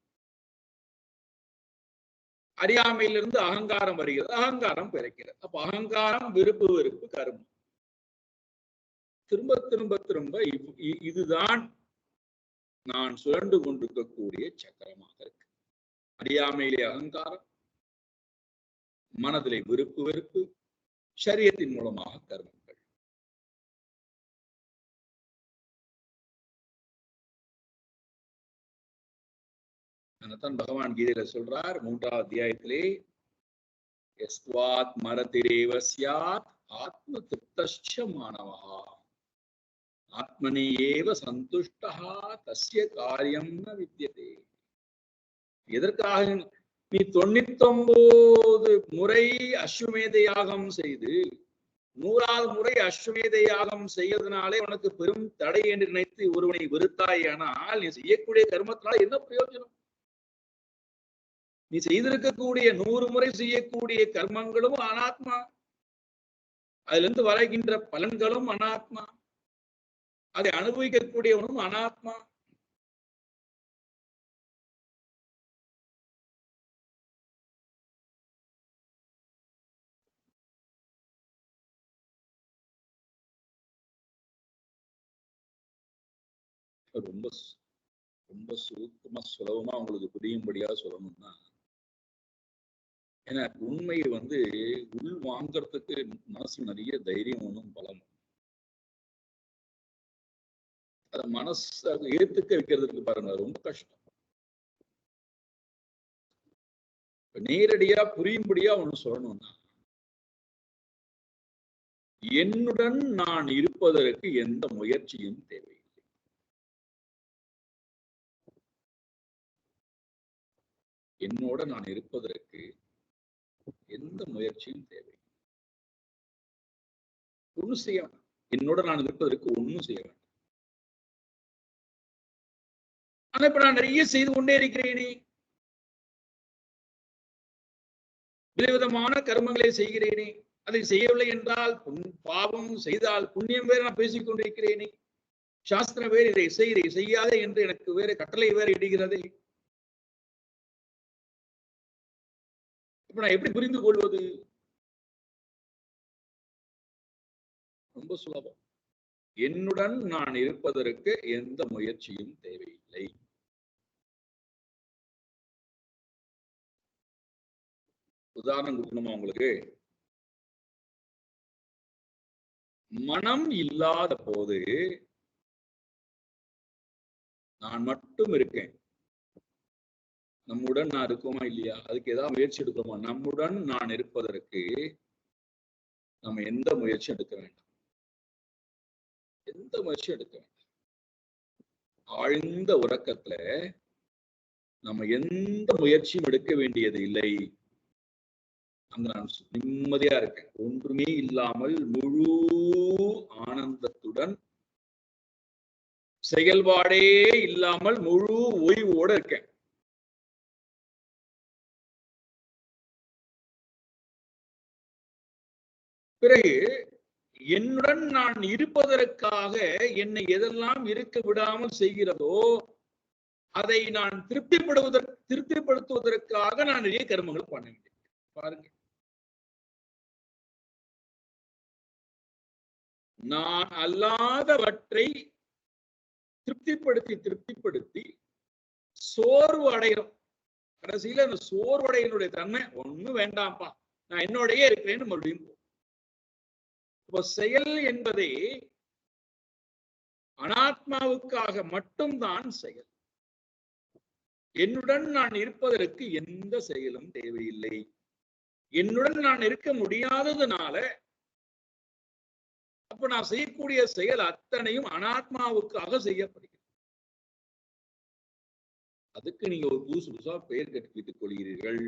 அறியாமையிலிருந்து அகங்காரம் வருகிறது, அகங்காரம் பிறக்கிறது. அப்ப அகங்காரம் விருப்பு வெறுப்பு கர்மம் திரும்ப திரும்ப திரும்ப இதுதான் நான் சுழண்டு கொண்டிருக்கக்கூடிய சக்கரமாக இருக்கு. அறியாமையிலே அகங்காரம், மனதிலே விருப்பு வெறுப்பு, சரீரத்தின் மூலமாக கர்மங்கள். பகவான் கீதையில சொல்றார் 3ஆம் அத்தியாயத்திலே, யஸ்வாத் மரதிரேவ ஸ்யாத் ஆத்ம திருப்தஸ்ச மானவஹா ஆத்மனி ஏவ சந்துஷ்டஹா தஸ்ய காரியம் ந வித்யதே. எதற்காக நீ 99 முறை அஸ்வமேத யாகம் செய்து 100வது முறை அஸ்வமேத யாகம் செய்யறதுனாலே உனக்கு பெரும் தடை என்று நினைத்து ஒருவனை வெறுத்தாயானால் நீ செய்யக்கூடிய கர்மத்தினால் என்ன பிரயோஜனம்? நீ செய்திருக்கக்கூடிய 100 முறை செய்யக்கூடிய கர்மங்களும் அனாத்மா, அதுல இருந்து வரைகின்ற பலன்களும் அனாத்மா, அதை அனுபவிக்கக்கூடியவனும் அனாத்மா. ரொம்ப ரொம்ப சுருக்கமா சுலபமா உங்களுக்கு புரியும்படியா சொல்லணும்னா, ஏன்னா உண்மையை உள் வாங்கறதுக்கு மனசு நிறைய தைரியம் ஒன்றும் பலம், அதை மனசு ஏத்துக்க வைக்கிறதுக்கு பாருங்க ரொம்ப கஷ்டம். நேரடியா புரியும்படியா ஒண்ணு சொல்லணும்னா, என்னுடன் நான் இருப்பதற்கு எந்த முயற்சியும் தேவையில்லை. என்னோட நான் இருப்பதற்கு எந்த முயற்சியும் தேவை. ஒன்னும் செய்ய வேண்டாம். என்னோட நான் இருப்பதற்கு ஒன்னும் செய்ய வேண்டாம். ஆனா இப்ப நான் நிறைய செய்து கொண்டே இருக்கிறேனே, விதவிதமான கர்மங்களை செய்கிறேனே, அதை செய்யவில்லை என்றால் பாவம், செய்தால் புண்ணியம் வேற நான் பேசிக் கொண்டிருக்கிறேனே, சாஸ்திரம் வேறு இதை செய்யாதே என்று எனக்கு வேற கட்டளை வேற இடுகிறதே. இப்ப நான் எப்படி புரிந்து கொள்வது? ரொம்ப சுலபம். என்னுடன் நான் இருப்பதற்கு எந்த முயற்சியும் தேவையில்லை. உதாரணம் கொடுக்கணுமா உங்களுக்கு? மனம் இல்லாத போது நான் மட்டும் இருக்கேன். நம்முடன் நான் இருக்கோமா இல்லையா? அதுக்கு ஏதாவது முயற்சி எடுக்கிறோமா? நம்முடன் நான் இருப்பதற்கு நம்ம எந்த முயற்சியும் எடுக்க வேண்டாம். எந்த முயற்சியும் எடுக்க வேண்டாம். ஆழ்ந்த உறக்கத்துல நம்ம எந்த முயற்சியும் எடுக்க வேண்டியது இல்லை. அங்க நான் நிம்மதியா இருக்கேன். ஒன்றுமே இல்லாமல் முழு ஆனந்தத்துடன், செயல்பாடே இல்லாமல் முழு ஓய்வோட இருக்கேன். பிறகு என்னுடன் நான் இருப்பதற்காக என்னை எதெல்லாம் இருக்க விடாமல் செய்கிறதோ அதை நான் திருப்திப்படுத்துவதற்காக நான் நிறைய கர்மங்கள் பண்ண வேண்டியது. பாருங்க, நான் அல்லாதவற்றை திருப்திப்படுத்தி சோர்வு அடைகிறோம். கடைசியில அந்த சோர்வடையினுடைய தன்மை ஒண்ணும் வேண்டாம்ப்பா, நான் என்னோடயே இருக்கிறேன்னு மறுபடியும். இப்போ செயல் என்பதே அனாத்மாவுக்காக மட்டும்தான் செயல். என்னுடன் நான் இருப்பதற்கு எந்த செயலும் தேவையில்லை. என்னுடன் நான் இருக்க முடியாததுனால அப்ப நான் செய்யக்கூடிய செயல் அத்தனையும் அனாத்மாவுக்காக செய்யப்படுகிறது. அதுக்கு நீங்க ஒரு புதுசா பெயர் கற்பித்துக் கொள்கிறீர்கள்.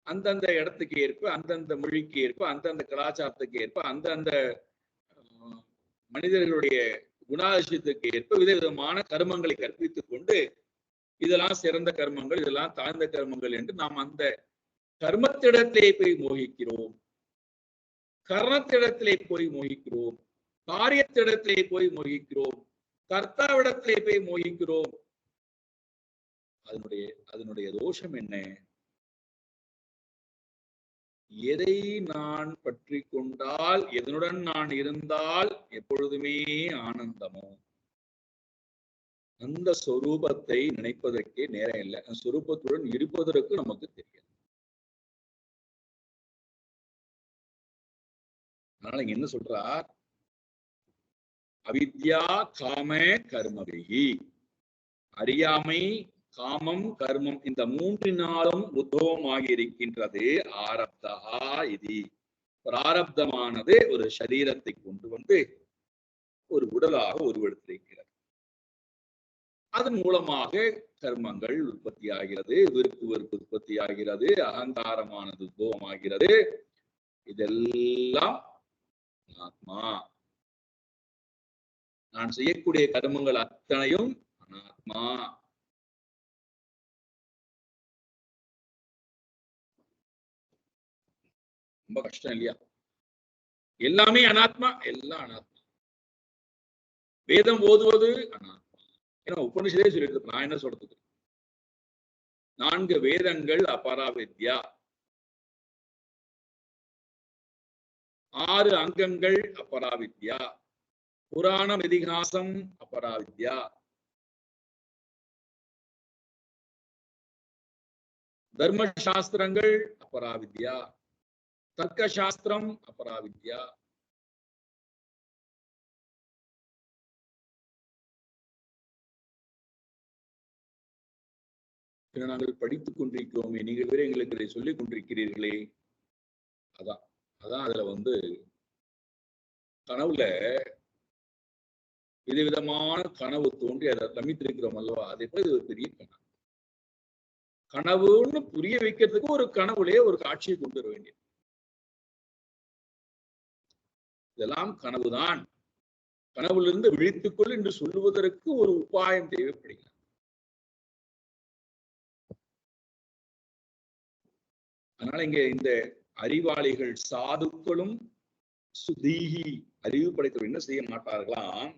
அந்தந்த இடத்துக்கு ஏற்ப, அந்தந்த மொழிக்கு ஏற்ப, அந்தந்த கலாச்சாரத்துக்கு ஏற்ப, அந்தந்த மனிதர்களுடைய குணாதிசயத்துக்கு ஏற்ப விதவிதமான கர்மங்களை கற்பித்துக் கொண்டு இதெல்லாம் சிறந்த கர்மங்கள், இதெல்லாம் தாழ்ந்த கர்மங்கள் என்று நாம் அந்த கர்மத்திடத்திலே போய் மோகிக்கிறோம். கர்ணத்திடத்திலே போய் மோகிக்கிறோம். காரியத்திடத்திலே போய் மோகிக்கிறோம். கர்த்தாவிடத்திலே போய் மோகிக்கிறோம். அதனுடைய தோஷம் என்ன? எதை நான் பற்றி கொண்டால், எதனுடன் நான் இருந்தால் எப்பொழுதுமே ஆனந்தமோ அந்த சொரூபத்தை நினைப்பதற்கே நேரம் இல்லை. அந்த சொரூபத்துடன் இருப்பதற்கு நமக்கு தெரியாது. அதனால இங்க என்ன சொல்றார்? அவித்யா காம கர்மவிகி, அறியாமை, காமம், கர்மம் இந்த மூன்றினாலும் உத்பவமாகி இருக்கின்றது ஆரப்தா இது. பிராரப்தமானது ஒரு சரீரத்தை கொண்டு வந்து ஒரு உடலாக உருவெடுத்திருக்கிறது. அதன் மூலமாக கர்மங்கள் உற்பத்தி ஆகிறது, விருப்பு வெறுப்பு உற்பத்தி ஆகிறது, அகங்காரமானது உத்பவமாகிறது. இதெல்லாம் ஆத்மா. நான் செய்யக்கூடிய கர்மங்கள் அத்தனையும் அனாத்மா. ரொம்ப கஷ்டம் இல்லையா? எல்லாமே அனாத்மா, எல்லாம் அனாத்மா. வேதம் ஓதுவது அனாத்மா. ஏன்னா உபனிஷதே சொல்லிட்டு, நான் என்ன சொல்றது? 4 வேதங்கள் அபராவித்யா, 6 அங்கங்கள் அபராவித்யா, புராணம் இதிகாசம் அபராவித்யா, தர்மசாஸ்திரங்கள் அபராவித்யா, தர்க்க சாஸ்திரம் அபராவித்யா. நாங்கள் படித்துக் கொண்டிருக்கிறோமே, நீங்கள் வேற எங்களுக்கு இதை சொல்லிக் கொண்டிருக்கிறீர்களே. அதான் அதுல கனவுல விதவிதமான கனவு தோன்றி அதை ரமித்திருக்கிறோம் அல்லவா? அதே போல இது ஒரு பெரிய கனவு. கனவுன்னு புரிய வைக்கிறதுக்கு ஒரு கனவுலயே ஒரு காட்சியை கொண்டு வர வேண்டியது. இதெல்லாம் கனவுதான், கனவுலிருந்து விழித்துக்கொள் என்று சொல்லுவதற்கு ஒரு உபாயம் தேவைப்படுகிறது. அதனால இங்க இந்த அறிவாளிகள் சாதுக்களும் சுதீகி அறிவு படைத்தவர் என்ன செய்ய மாட்டார்களாம்?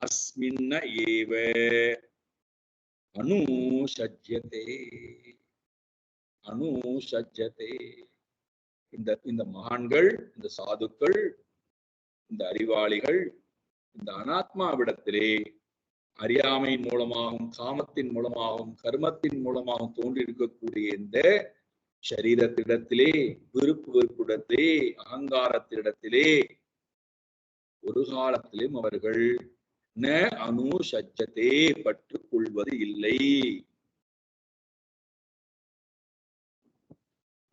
அஸ்மின்ன ஏவ அனுஷஜ்யதே அனுஷஜ்யதே. இந்த மகான்கள், இந்த சாதுக்கள், இந்த அறிவாளிகள் இந்த அனாத்மாவிடத்திலே அறியாமையின் மூலமாகவும் காமத்தின் மூலமாகவும் கர்மத்தின் மூலமாகவும் தோன்றியிருக்கக்கூடிய இந்த சரீரத்திடத்திலே, விருப்பு வெறுப்பிடத்திலே, அகங்காரத்திடத்திலே ஒரு காலத்திலும் அவர்கள் ந அனுஷஜ்யதே பற்றுக் கொள்வது இல்லை.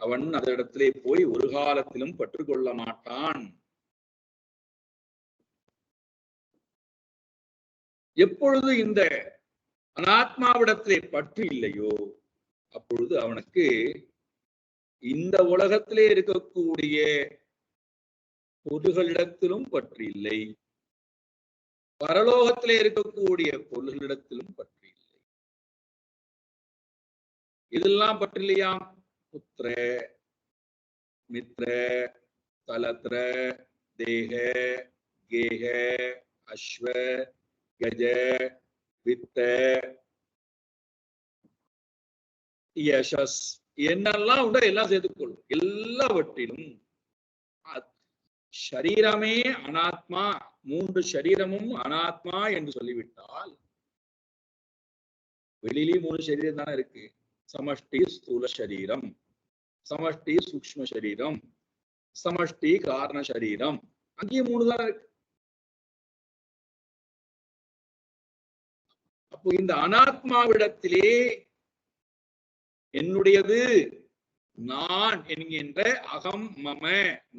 அவன் அதனிடத்திலே போய் ஒரு காலத்திலும் பற்றுக்கொள்ள மாட்டான். எப்பொழுது இந்த அனாத்மாவிடத்திலே பற்று இல்லையோ அப்பொழுது அவனுக்கு இந்த உலகத்திலே இருக்கக்கூடிய பொருள்களிடத்திலும் பற்று இல்லை, பரலோகத்திலே இருக்கக்கூடிய பொருள்களிடத்திலும் பற்று இல்லை. இதெல்லாம் பற்று இல்லையாம்? புத்திர, மித்ர, தலத்ர, தேக, கேக, அஸ்வ, கஜ, வித்த, யசஸ் என்னெல்லாம் உண்டோ எல்லாம் சேர்த்துக்கொள்ளும். எல்லாவற்றிலும் ஷரீரமே அனாத்மா, 3 சரீரமும் அனாத்மா என்று சொல்லிவிட்டால் வெளியிலே 3 சரீரம் தானே இருக்கு. சமஷ்டி ஸ்தூல சரீரம், சமஷ்டி சூக்ஷ்ம சரீரம், சமஷ்டி காரண சரீரம், அங்கேயும் 3 தான் இருக்கு. அப்போ இந்த அனாத்மாவிடத்திலே என்னுடையது, நான் என்கின்ற அகம் மம,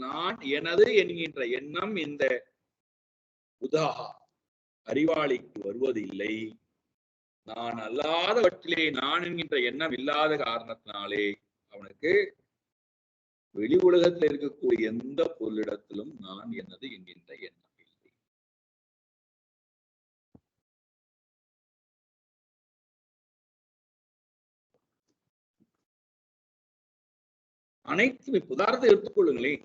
நான் எனது என்கின்ற எண்ணம் இந்த உதாகா அறிவாளிக்கு வருவதில்லை. நான் அல்லாதவற்றிலே நான் என்கின்ற எண்ணம் இல்லாத காரணத்தினாலே அவனுக்கு வெளி உலகத்தில் இருக்கக்கூடிய எந்த பொருளிடத்திலும் நான் எனது என்கின்ற எண்ணம் இல்லை. அனைத்தும் இப்ப உதாரணத்தை எடுத்துக்கொள்ளுங்களேன்.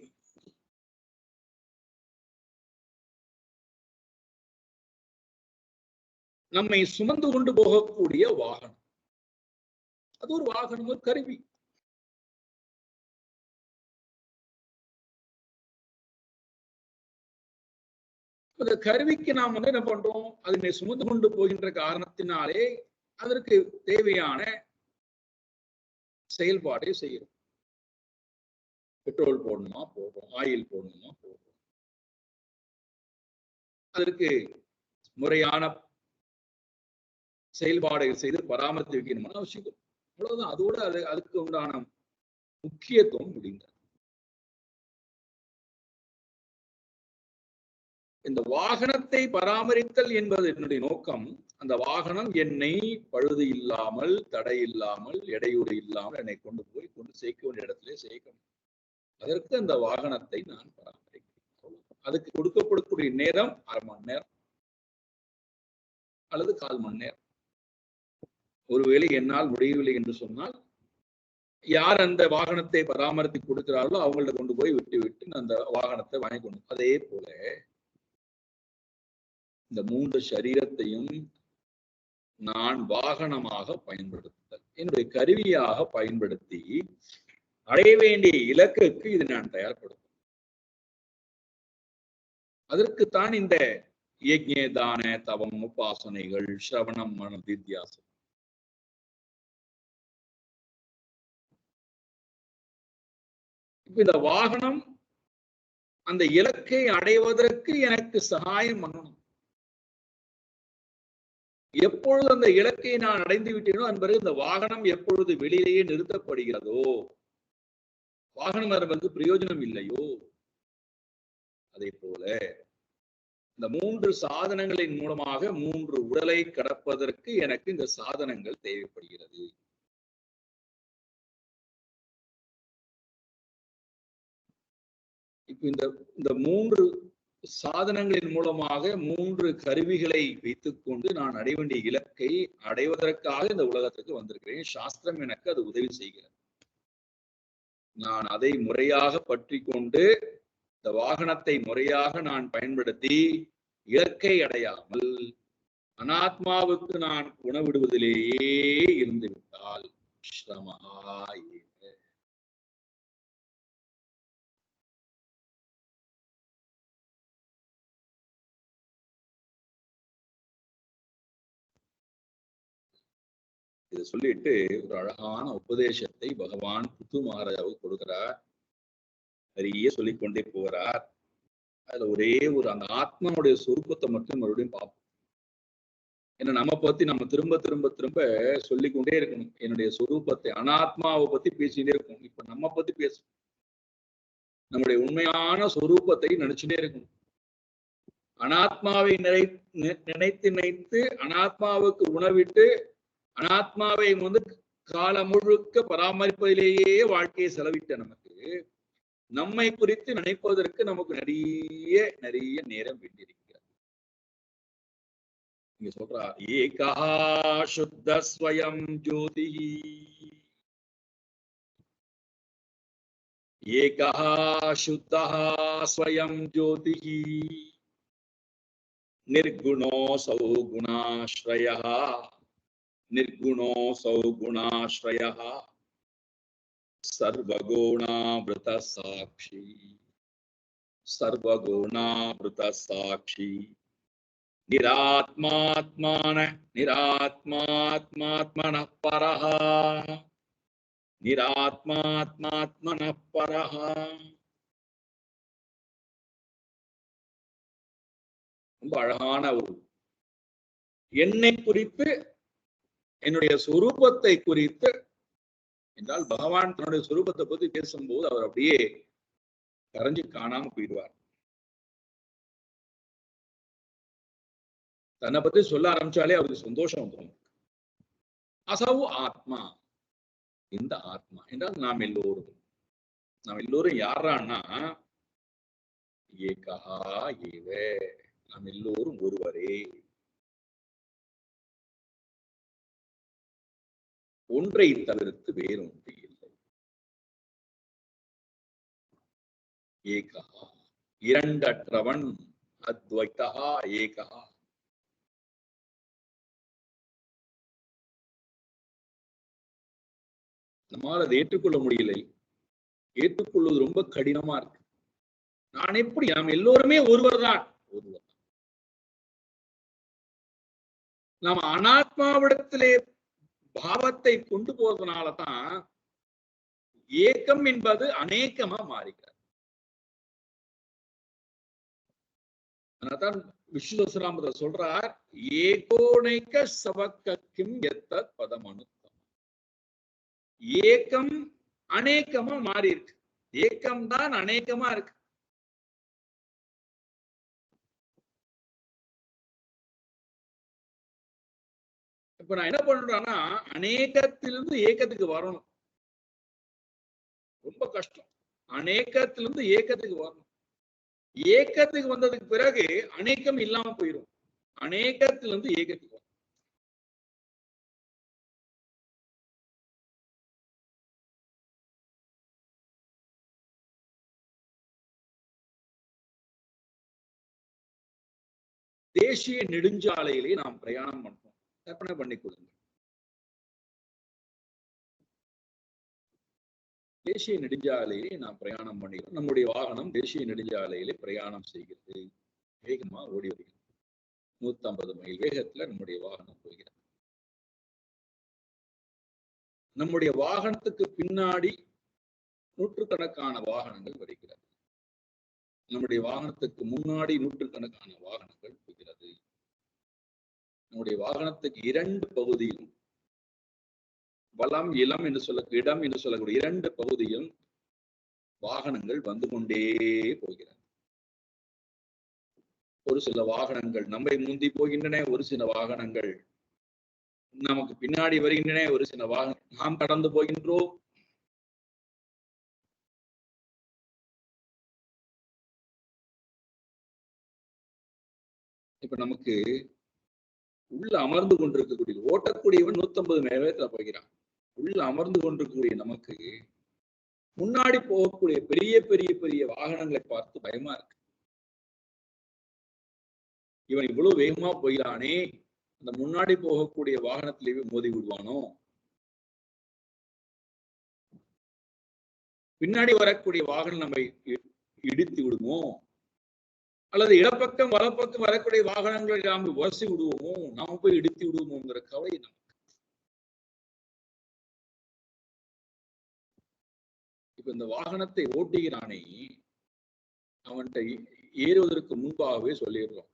நம்மை சுமந்து கொண்டு போகக்கூடிய வாகனம், அது ஒரு வாகனம், ஒரு கருவி. அந்த கருவிக்கு நாம் என்ன பண்றோம்? அதனை சுமந்து கொண்டு போகின்ற காரணத்தினாலே அதற்கு தேவையான செயல்பாடை செய்யறோம். பெட்ரோல் போடணுமா போடுறோம், ஆயில் போடணுமா போடுறோம். அதற்கு முறையான செயல்பாடுகள் செய்து பராமரித்து வைக்கணும்னு அவசியம். அவ்வளவுதான். அதோட அதுக்கு உண்டான முக்கியத்துவம் முடிந்தது. இந்த வாகனத்தை பராமரித்தல் என்பது என்னுடைய நோக்கம். அந்த வாகனம் என்னை பழுது இல்லாமல், தடை இல்லாமல், இடையூறு இல்லாமல் என்னை கொண்டு சேர்க்க வேண்டிய இடத்திலே சேர்க்கணும். அதற்கு அந்த வாகனத்தை நான் பராமரிக்கிறேன். அதுக்கு கொடுக்கப்படக்கூடிய நேரம் 1/2 மணி நேரம் அல்லது 1/4 மணி நேரம். ஒருவேளை என்னால் முடியவில்லை என்று சொன்னால் யார் அந்த வாகனத்தை பராமரித்து கொடுக்கிறார்களோ அவங்கள்ட்ட கொண்டு போய் விட்டு அந்த வாகனத்தை வாங்கி கொண்டு. அதே போல இந்த 3 சரீரத்தையும் நான் வாகனமாக பயன்படுத்துதல், என்னுடைய கருவியாக பயன்படுத்தி அடைய வேண்டிய இலக்குக்கு இது நான் தயார்படுத்தும். அதற்குத்தான் இந்த யஜ்ஞ, தான, தவம், உபாசனைகள், சிரவணம், மனம், வித்தியாசம். இப்ப இந்த வாகனம் அந்த இலக்கை அடைவதற்கு எனக்கு சகாயம் பண்ணணும். எப்பொழுது அந்த இலக்கை நான் அடைந்து விட்டேனோ அன்பது இந்த வாகனம் எப்பொழுது வெளியிலேயே நிறுத்தப்படுகிறதோ, வாகனம் வருவது பிரயோஜனம் இல்லையோ, அதே போல இந்த 3 சாதனங்களின் மூலமாக 3 உடலை கடப்பதற்கு எனக்கு இந்த சாதனங்கள் தேவைப்படுகிறது. இப்ப இந்த 3 சாதனங்களின் மூலமாக 3 கருவிகளை வைத்துக் கொண்டு நான் அடைய வேண்டிய இலக்கை அடைவதற்காக இந்த உலகத்துக்கு வந்திருக்கிறேன். சாஸ்திரம் எனக்கு அது உதவி செய்கிறது. நான் அதை முறையாக பற்றி கொண்டு இந்த வாகனத்தை முறையாக நான் பயன்படுத்தி இலக்கை அடையாமல் அனாத்மாவுக்கு நான் உணவிடுவதிலேயே இருந்து விட்டால் ஸ்ரமாய் இதை சொல்லிட்டு ஒரு அழகான உபதேசத்தை பகவான் புத்து மகாராஜாவுக்கு கொடுக்கிறார். நிறைய சொல்லிக்கொண்டே போகிறார். அதுல ஒரே ஒரு அந்த ஆத்மாவுடைய சொரூபத்தை மட்டும் மறுபடியும் பார்ப்போம். ஏன்னா நம்ம பத்தி நம்ம திரும்ப திரும்ப திரும்ப சொல்லிக்கொண்டே இருக்கணும். என்னுடைய சொரூபத்தை அனாத்மாவை பத்தி பேசிட்டே இருக்கணும். இப்ப நம்ம பத்தி பேசணும். நம்முடைய உண்மையான சொரூபத்தை நினைச்சுட்டே இருக்கணும். அனாத்மாவை நினைத்து நினைத்து அனாத்மாவுக்கு உணவிட்டு அனாத்மாவை காலம் முழுக்க பராமரிப்பதிலேயே வாழ்க்கையை செலவிட்ட நமக்கு நம்மை குறித்து நினைப்பதற்கு நமக்கு நிறைய நிறைய நேரம் வேண்டியிருக்கிறது. இங்க சொல்றார், ஏகா சுத்த ஸ்வயம் ஜோதி, ஏகா சுத்தா ஸ்வயம் ஜோதி, நிர்குணோசௌ குணாஸ்ரயः, निर्गुणोऽसौ गुणाश्रयः, सर्वगुणावृत साक्षी, सर्वगुणावृत साक्षी, निरात्मात्मात्मनः परः, निरात्मात्मात्मनः परः. ரொம்ப அழகான ஒரு என்னை குறித்து என்னுடைய சொரூபத்தை குறித்து என்றால் பகவான் தன்னுடைய சொரூபத்தை பத்தி பேசும்போது அவர் அப்படியே கரைஞ்சு காணாம போயிடுவார். தன்னை பத்தி சொல்ல ஆரம்பிச்சாலே அவருக்கு சந்தோஷம் வந்துடும். அசவு ஆத்மா, இந்த ஆத்மா என்றால் நாம் எல்லோரும் யாரான்னா ஏகா ஏவ, நாம் எல்லோரும் ஒருவரே, ஒன்றை தவிர்த்து வேறொன்று இல்லை. ஏகா, இரண்டற்றவன், அத்வைதா ஏகா. நம்மால் அதை ஏற்றுக்கொள்ள முடியலை. ஏற்றுக்கொள்வது ரொம்ப கடினமா இருக்கு. நான் எப்படி, நாம் எல்லோருமே ஒருவர் தான். நாம் அனாத்மாவிடத்திலே பாவத்தை கொண்டு போறதுனாலதான் ஏக்கம் என்பது அநேகமா மாறுகிறது. அதனால்தான் விஷ்ணு சஹஸ்ரநாமத்தில் சொல்றார், ஏகோனைக்க சவக்கிம் எத்தத் பதமனுத்தம். ஏக்கம் அநேகமா மாறி இருக்கு. ஏக்கம் தான் அநேகமா இருக்கு. இப்ப நான் என்ன பண்றேன்னா, அநேகத்திலிருந்து ஏக்கத்துக்கு வரணும். ரொம்ப கஷ்டம். அநேகத்திலிருந்து ஏக்கத்துக்கு வரணும். ஏக்கத்துக்கு வந்ததுக்கு பிறகு அநேகம் இல்லாம போயிடும். அநேகத்திலிருந்து ஏக்கத்துக்கு வரும். தேசிய நெடுஞ்சாலையிலே நாம் பிரயாணம் பண்றோம். கற்பனை பண்ணி கொடுங்க. தேசிய நெடுஞ்சாலையிலே நாம் பிரயாணம் பண்ணிக்கிறோம். நம்முடைய வாகனம் தேசிய நெடுஞ்சாலையிலே பிரயாணம் செய்கிறது. வேகமா ஓடி வருகிறது. 150 மைல் வேகத்துல நம்முடைய வாகனம் போகிறது. நம்முடைய வாகனத்துக்கு பின்னாடி நூற்றுக்கணக்கான வாகனங்கள் வருகிறது. நம்முடைய வாகனத்துக்கு முன்னாடி நூற்றுக்கணக்கான வாகனங்கள் போகிறது. நம்முடைய வாகனத்துக்கு 2 பகுதியிலும், வலம் இளம் என்று இடம் என்று சொல்லக்கூடிய 2 பகுதியிலும் வாகனங்கள் வந்து கொண்டே போகிறது. ஒரு சில வாகனங்கள் நம்மை முந்தி போகின்றன, ஒரு சில வாகனங்கள் நமக்கு பின்னாடி வருகின்றன, ஒரு சில வாகனம் நாம் கடந்து போகின்றோம். இப்ப நமக்கு உள்ள அமர்ந்து கொண்டிருக்கக்கூடிய ஓட்டக்கூடியவன் 150 வேகத்துல போகிறான். உள்ள அமர்ந்து கொண்டிருக்கக்கூடிய நமக்கு முன்னாடி போகக்கூடிய பெரிய பெரிய பெரிய வாகனங்களை பார்த்து பயமா இருக்கு. இவன் இவ்வளவு வேகமா போயிடானே, அந்த முன்னாடி போகக்கூடிய வாகனத்திலேயே மோதி விடுவானோ, பின்னாடி வரக்கூடிய வாகனம் நம்மை இடித்து விடுமோ, அல்லது இடப்பக்கம் வலப்பக்கம் வரக்கூடிய வாகனங்களை நாம் வரிசை விடுவோமோ, நாம போய் இடித்து விடுவோமோங்கிற கவலை நமக்கு. இப்ப இந்த வாகனத்தை ஓட்டுகிறானே, அவன்கிட்ட ஏறுவதற்கு முன்பாகவே சொல்லிடுறோம்,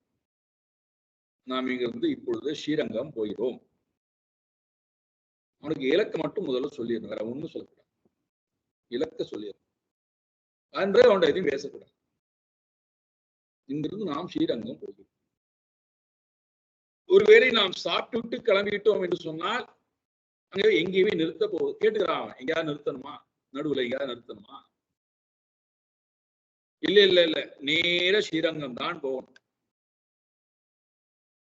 நாம் இங்கிருந்து இப்பொழுது ஸ்ரீரங்கம் போகிறோம். அவனுக்கு இலக்கு மட்டும் முதல்ல சொல்லிடணும், வேற ஒண்ணும் சொல்லக்கூடாது. இலக்க சொல்லிடணும். அதன் பிறகு அவன்கிட்ட எதையும் பேசக்கூடாது. இங்கிருந்து நாம் ஸ்ரீரங்கம் போகிறோம். ஒருவேளை நாம் சாப்பிட்டு விட்டு கிளம்பிட்டோம் என்று சொன்னால் அங்கே எங்கேயுமே நிறுத்த போகுது கேட்டுக்கிறான். எங்கேயாவது நிறுத்தணுமா? நடுவுல எங்கேயாவது நிறுத்தணுமா? இல்ல இல்ல இல்ல, நேர ஸ்ரீரங்கம் தான் போகணும்.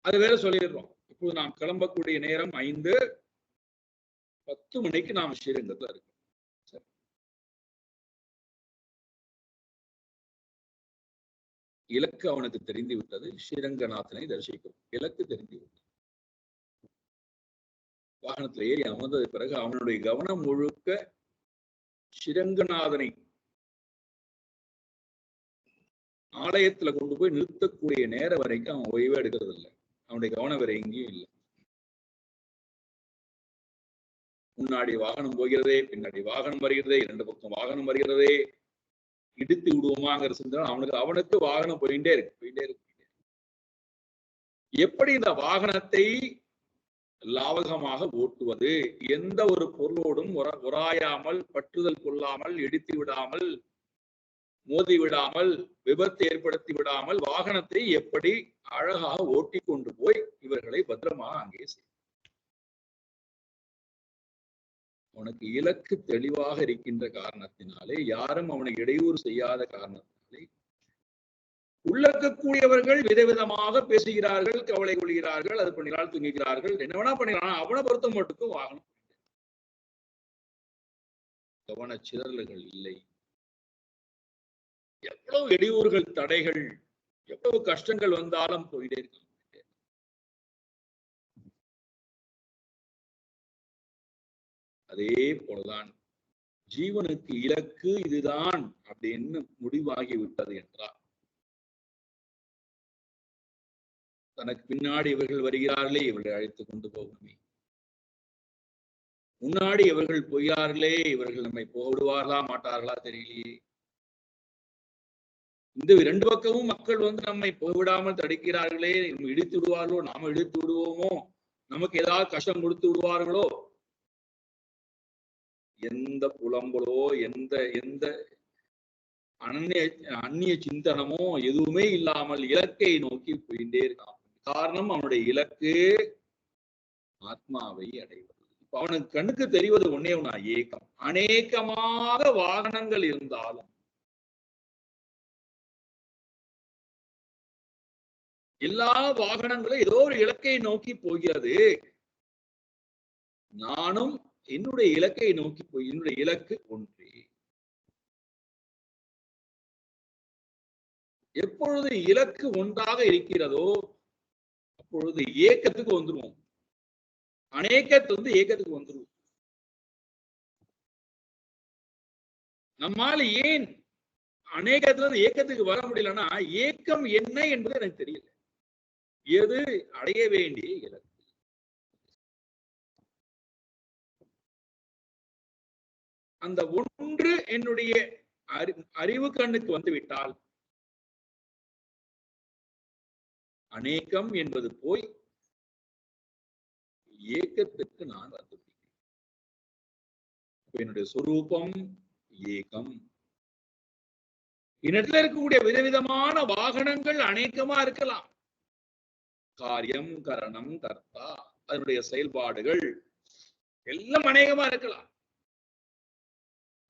அது வேற சொல்லிடுறோம். இப்போது நாம் கிளம்பக்கூடிய நேரம் 5:10 மணிக்கு நாம் ஸ்ரீரங்கத்துல இருக்கோம். இலக்கு அவனுக்கு தெரிந்து விட்டது. ஸ்ரீரங்கநாதனை தரிசிக்கும் இலக்கு தெரிந்து விட்டது. வாகனத்துல ஏறி அமர்ந்தது பிறகு அவனுடைய கவனம் முழுக்க ஸ்ரீரங்கநாதனை ஆலயத்துல கொண்டு போய் நிறுத்தக்கூடிய நேரம் வரைக்கும் அவன் ஓய்வே எடுக்கிறது இல்லை. அவனுடைய கவனம் வேற எங்கேயும் இல்லை. முன்னாடி வாகனம் போகிறதே, பின்னாடி வாகனம் வருகிறதே, 2 பக்கம் வாகனம் வருகிறதே, இடித்து விடுவோமாங்கிற சிந்தனை அவனுக்கு வாகனம் போயிட்டே இருக்கு. எப்படி இந்த வாகனத்தை லாவகமாக ஓட்டுவது, எந்த ஒரு பொருளோடும் உராயாமல், பற்றுதல் கொள்ளாமல், இடித்து விடாமல், மோதி விடாமல், விபத்து ஏற்படுத்தி விடாமல் வாகனத்தை எப்படி அழகாக ஓட்டி கொண்டு போய் இவர்களை பத்திரமாக அங்கே செய்யும். அவனுக்கு இலக்கு தெளிவாக இருக்கின்ற காரணத்தினாலே, யாரும் அவனை இடையூறு செய்யாத காரணத்தினாலே, உள்ளக்கக்கூடியவர்கள் விதவிதமாக பேசுகிறார்கள், கவலை கொள்கிறார்கள், அது பண்ணினால் தூங்குகிறார்கள், என்ன வேணா பண்ணிக்கலாம். அவனை பொறுத்த மட்டுக்கும் வாகனம் கவன சிதறல்கள் இல்லை. எவ்வளவு இடையூறுகள், தடைகள், எவ்வளவு கஷ்டங்கள் வந்தாலும் போயிட்டே இருக்காங்க. அதே போலதான் ஜீவனுக்கு இலக்கு இதுதான் அப்படின்னு முடிவாகிவிட்டது என்றால், தனக்கு பின்னாடி இவர்கள் வருகிறார்களே, இவர்களை அழைத்துக் கொண்டு போகணுமே, முன்னாடி இவர்கள் போகிறார்களே, இவர்கள் நம்மை போடுவார்களா மாட்டார்களா தெரியலையே, இந்த 2 பக்கமும் மக்கள் வந்து நம்மை போய்விடாமல் தடுக்கிறார்களே, இடித்து விடுவார்களோ, நாம இடித்து விடுவோமோ, நமக்கு ஏதாவது கஷ்டம் கொடுத்து விடுவார்களோ, எந்த புலம்பலோ, எந்த எந்த அந்நிய சிந்தனமோ எதுவுமே இல்லாமல் இலக்கை நோக்கி போயிட்டே இருக்கான். காரணம், அவனுடைய இலக்கு ஆத்மாவை அடைவது. இப்ப அவனுக்கு கண்ணுக்கு தெரிவது ஒன்னே ஒண்ணா, ஏக்கம். அநேகமாக வாகனங்கள் இருந்தாலும், எல்லா வாகனங்களும் ஏதோ ஒரு இலக்கை நோக்கி போகிறது. நானும் என்னுடைய இலக்கை நோக்கி போய், என்னுடைய இலக்கு ஒன்றே. எப்பொழுது இலக்கு ஒன்றாக இருக்கிறதோ அப்பொழுது ஏக்கத்துக்கு வந்துருவோம். அநேகத்து வந்து ஏக்கத்துக்கு வந்துருவோம். நம்மால ஏன் அநேகத்துல இருந்து ஏக்கத்துக்கு வர முடியலன்னா, ஏக்கம் என்ன என்பது எனக்கு தெரியல. எது அடைய வேண்டிய இலக்கு, அந்த ஒன்று என்னுடைய அறிவு கண்ணுக்கு வந்துவிட்டால், அநேகம் என்பது போய் ஏக்கத்துக்கு நான் வந்துவிட்டேன். என்னுடைய சொரூபம் ஏகம். என்னிடத்துல இருக்கக்கூடிய விதவிதமான வாகனங்கள் அநேகமா இருக்கலாம். காரியம், கரணம், கர்த்தா, அதனுடைய செயல்பாடுகள் எல்லாம் அநேகமா இருக்கலாம்.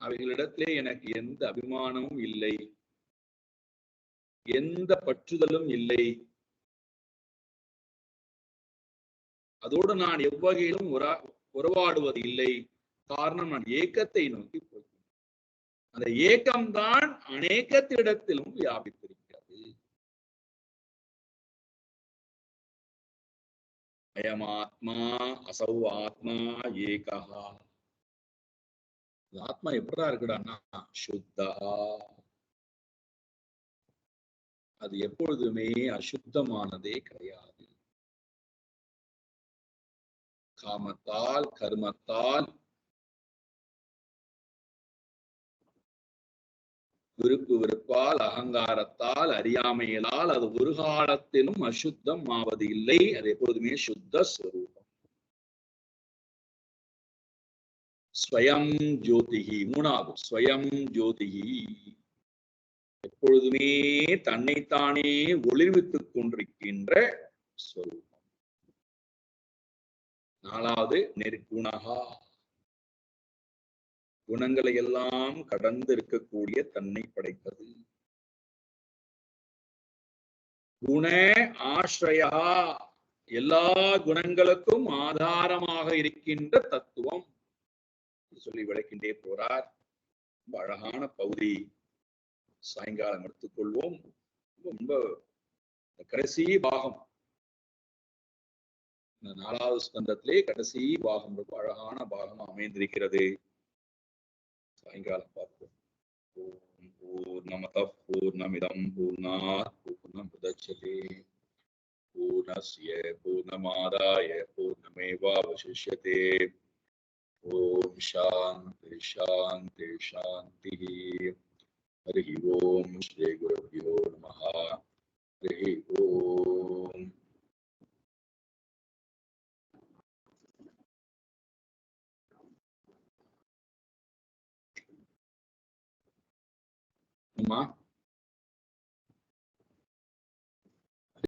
அவைகளிடத்திலே எனக்கு எந்த அபிமானமும் இல்லை, எந்த பற்றுதலும் இல்லை. அதோடு நான் எவ்வகையிலும் உறவாடுவது இல்லை. காரணம், நான் ஏக்கத்தை நோக்கி போகிறேன். அந்த ஏக்கம்தான் அநேகத்திடத்திலும் வியாபித்திருக்கிறது. அயமாத்மா அசௌ ஆத்மா ஏகா. ஆத்மா எப்படா இருக்குடான்னா சுத்தா. அது எப்பொழுதுமே அசுத்தமானதே கிடையாது. காமத்தால், கர்மத்தால், விருப்பு வெறுப்பால், அகங்காரத்தால், அறியாமையிலால் அது ஒரு காலத்திலும் அசுத்தம் ஆவது இல்லை. அது எப்பொழுதுமே சுத்த ஸ்வரூபம். ஸ்வயம் ஜோதிகி. மூணாவது ஸ்வயம் ஜோதிகி, எப்பொழுதுமே தன்னைத்தானே ஒளிர்வித்துக் கொண்டிருக்கின்ற ஸ்வரூபம். நாலாவது நிர்குணகா, குணங்களை எல்லாம் கடந்து இருக்கக்கூடிய தன்னை படைத்தது. குண ஆශ්‍රயா, எல்லா குணங்களுக்கும் ஆதாரமாக இருக்கின்ற தத்துவம் சொல்லி விளக்கின்றே போறார். ரொம்ப அழகான பகுதி. சாயங்காலம் எடுத்துக்கொள்வோம். ரொம்ப கடைசி பாகம், இந்த 4வது ஸ்கந்தத்திலே கடைசி பாகம் ரொம்ப அழகான பாகம் அமைந்திருக்கிறது. சாயங்காலம் பார்ப்போம். ஓம் பூர்ணமதః பூர்ணமிதம் பூர்ணாத் பூர்ணமுதச்யதே பூர்ணஸ்ய பூர்ணமாதாய பூர்ணமேவாவசிஷ்யதே. ஓம் சாந்தி சாந்தி சாந்தி. ஹரி ஓம் ஸ்ரீ குருभ्यो நமः. ஹரி ஓம். அம்மா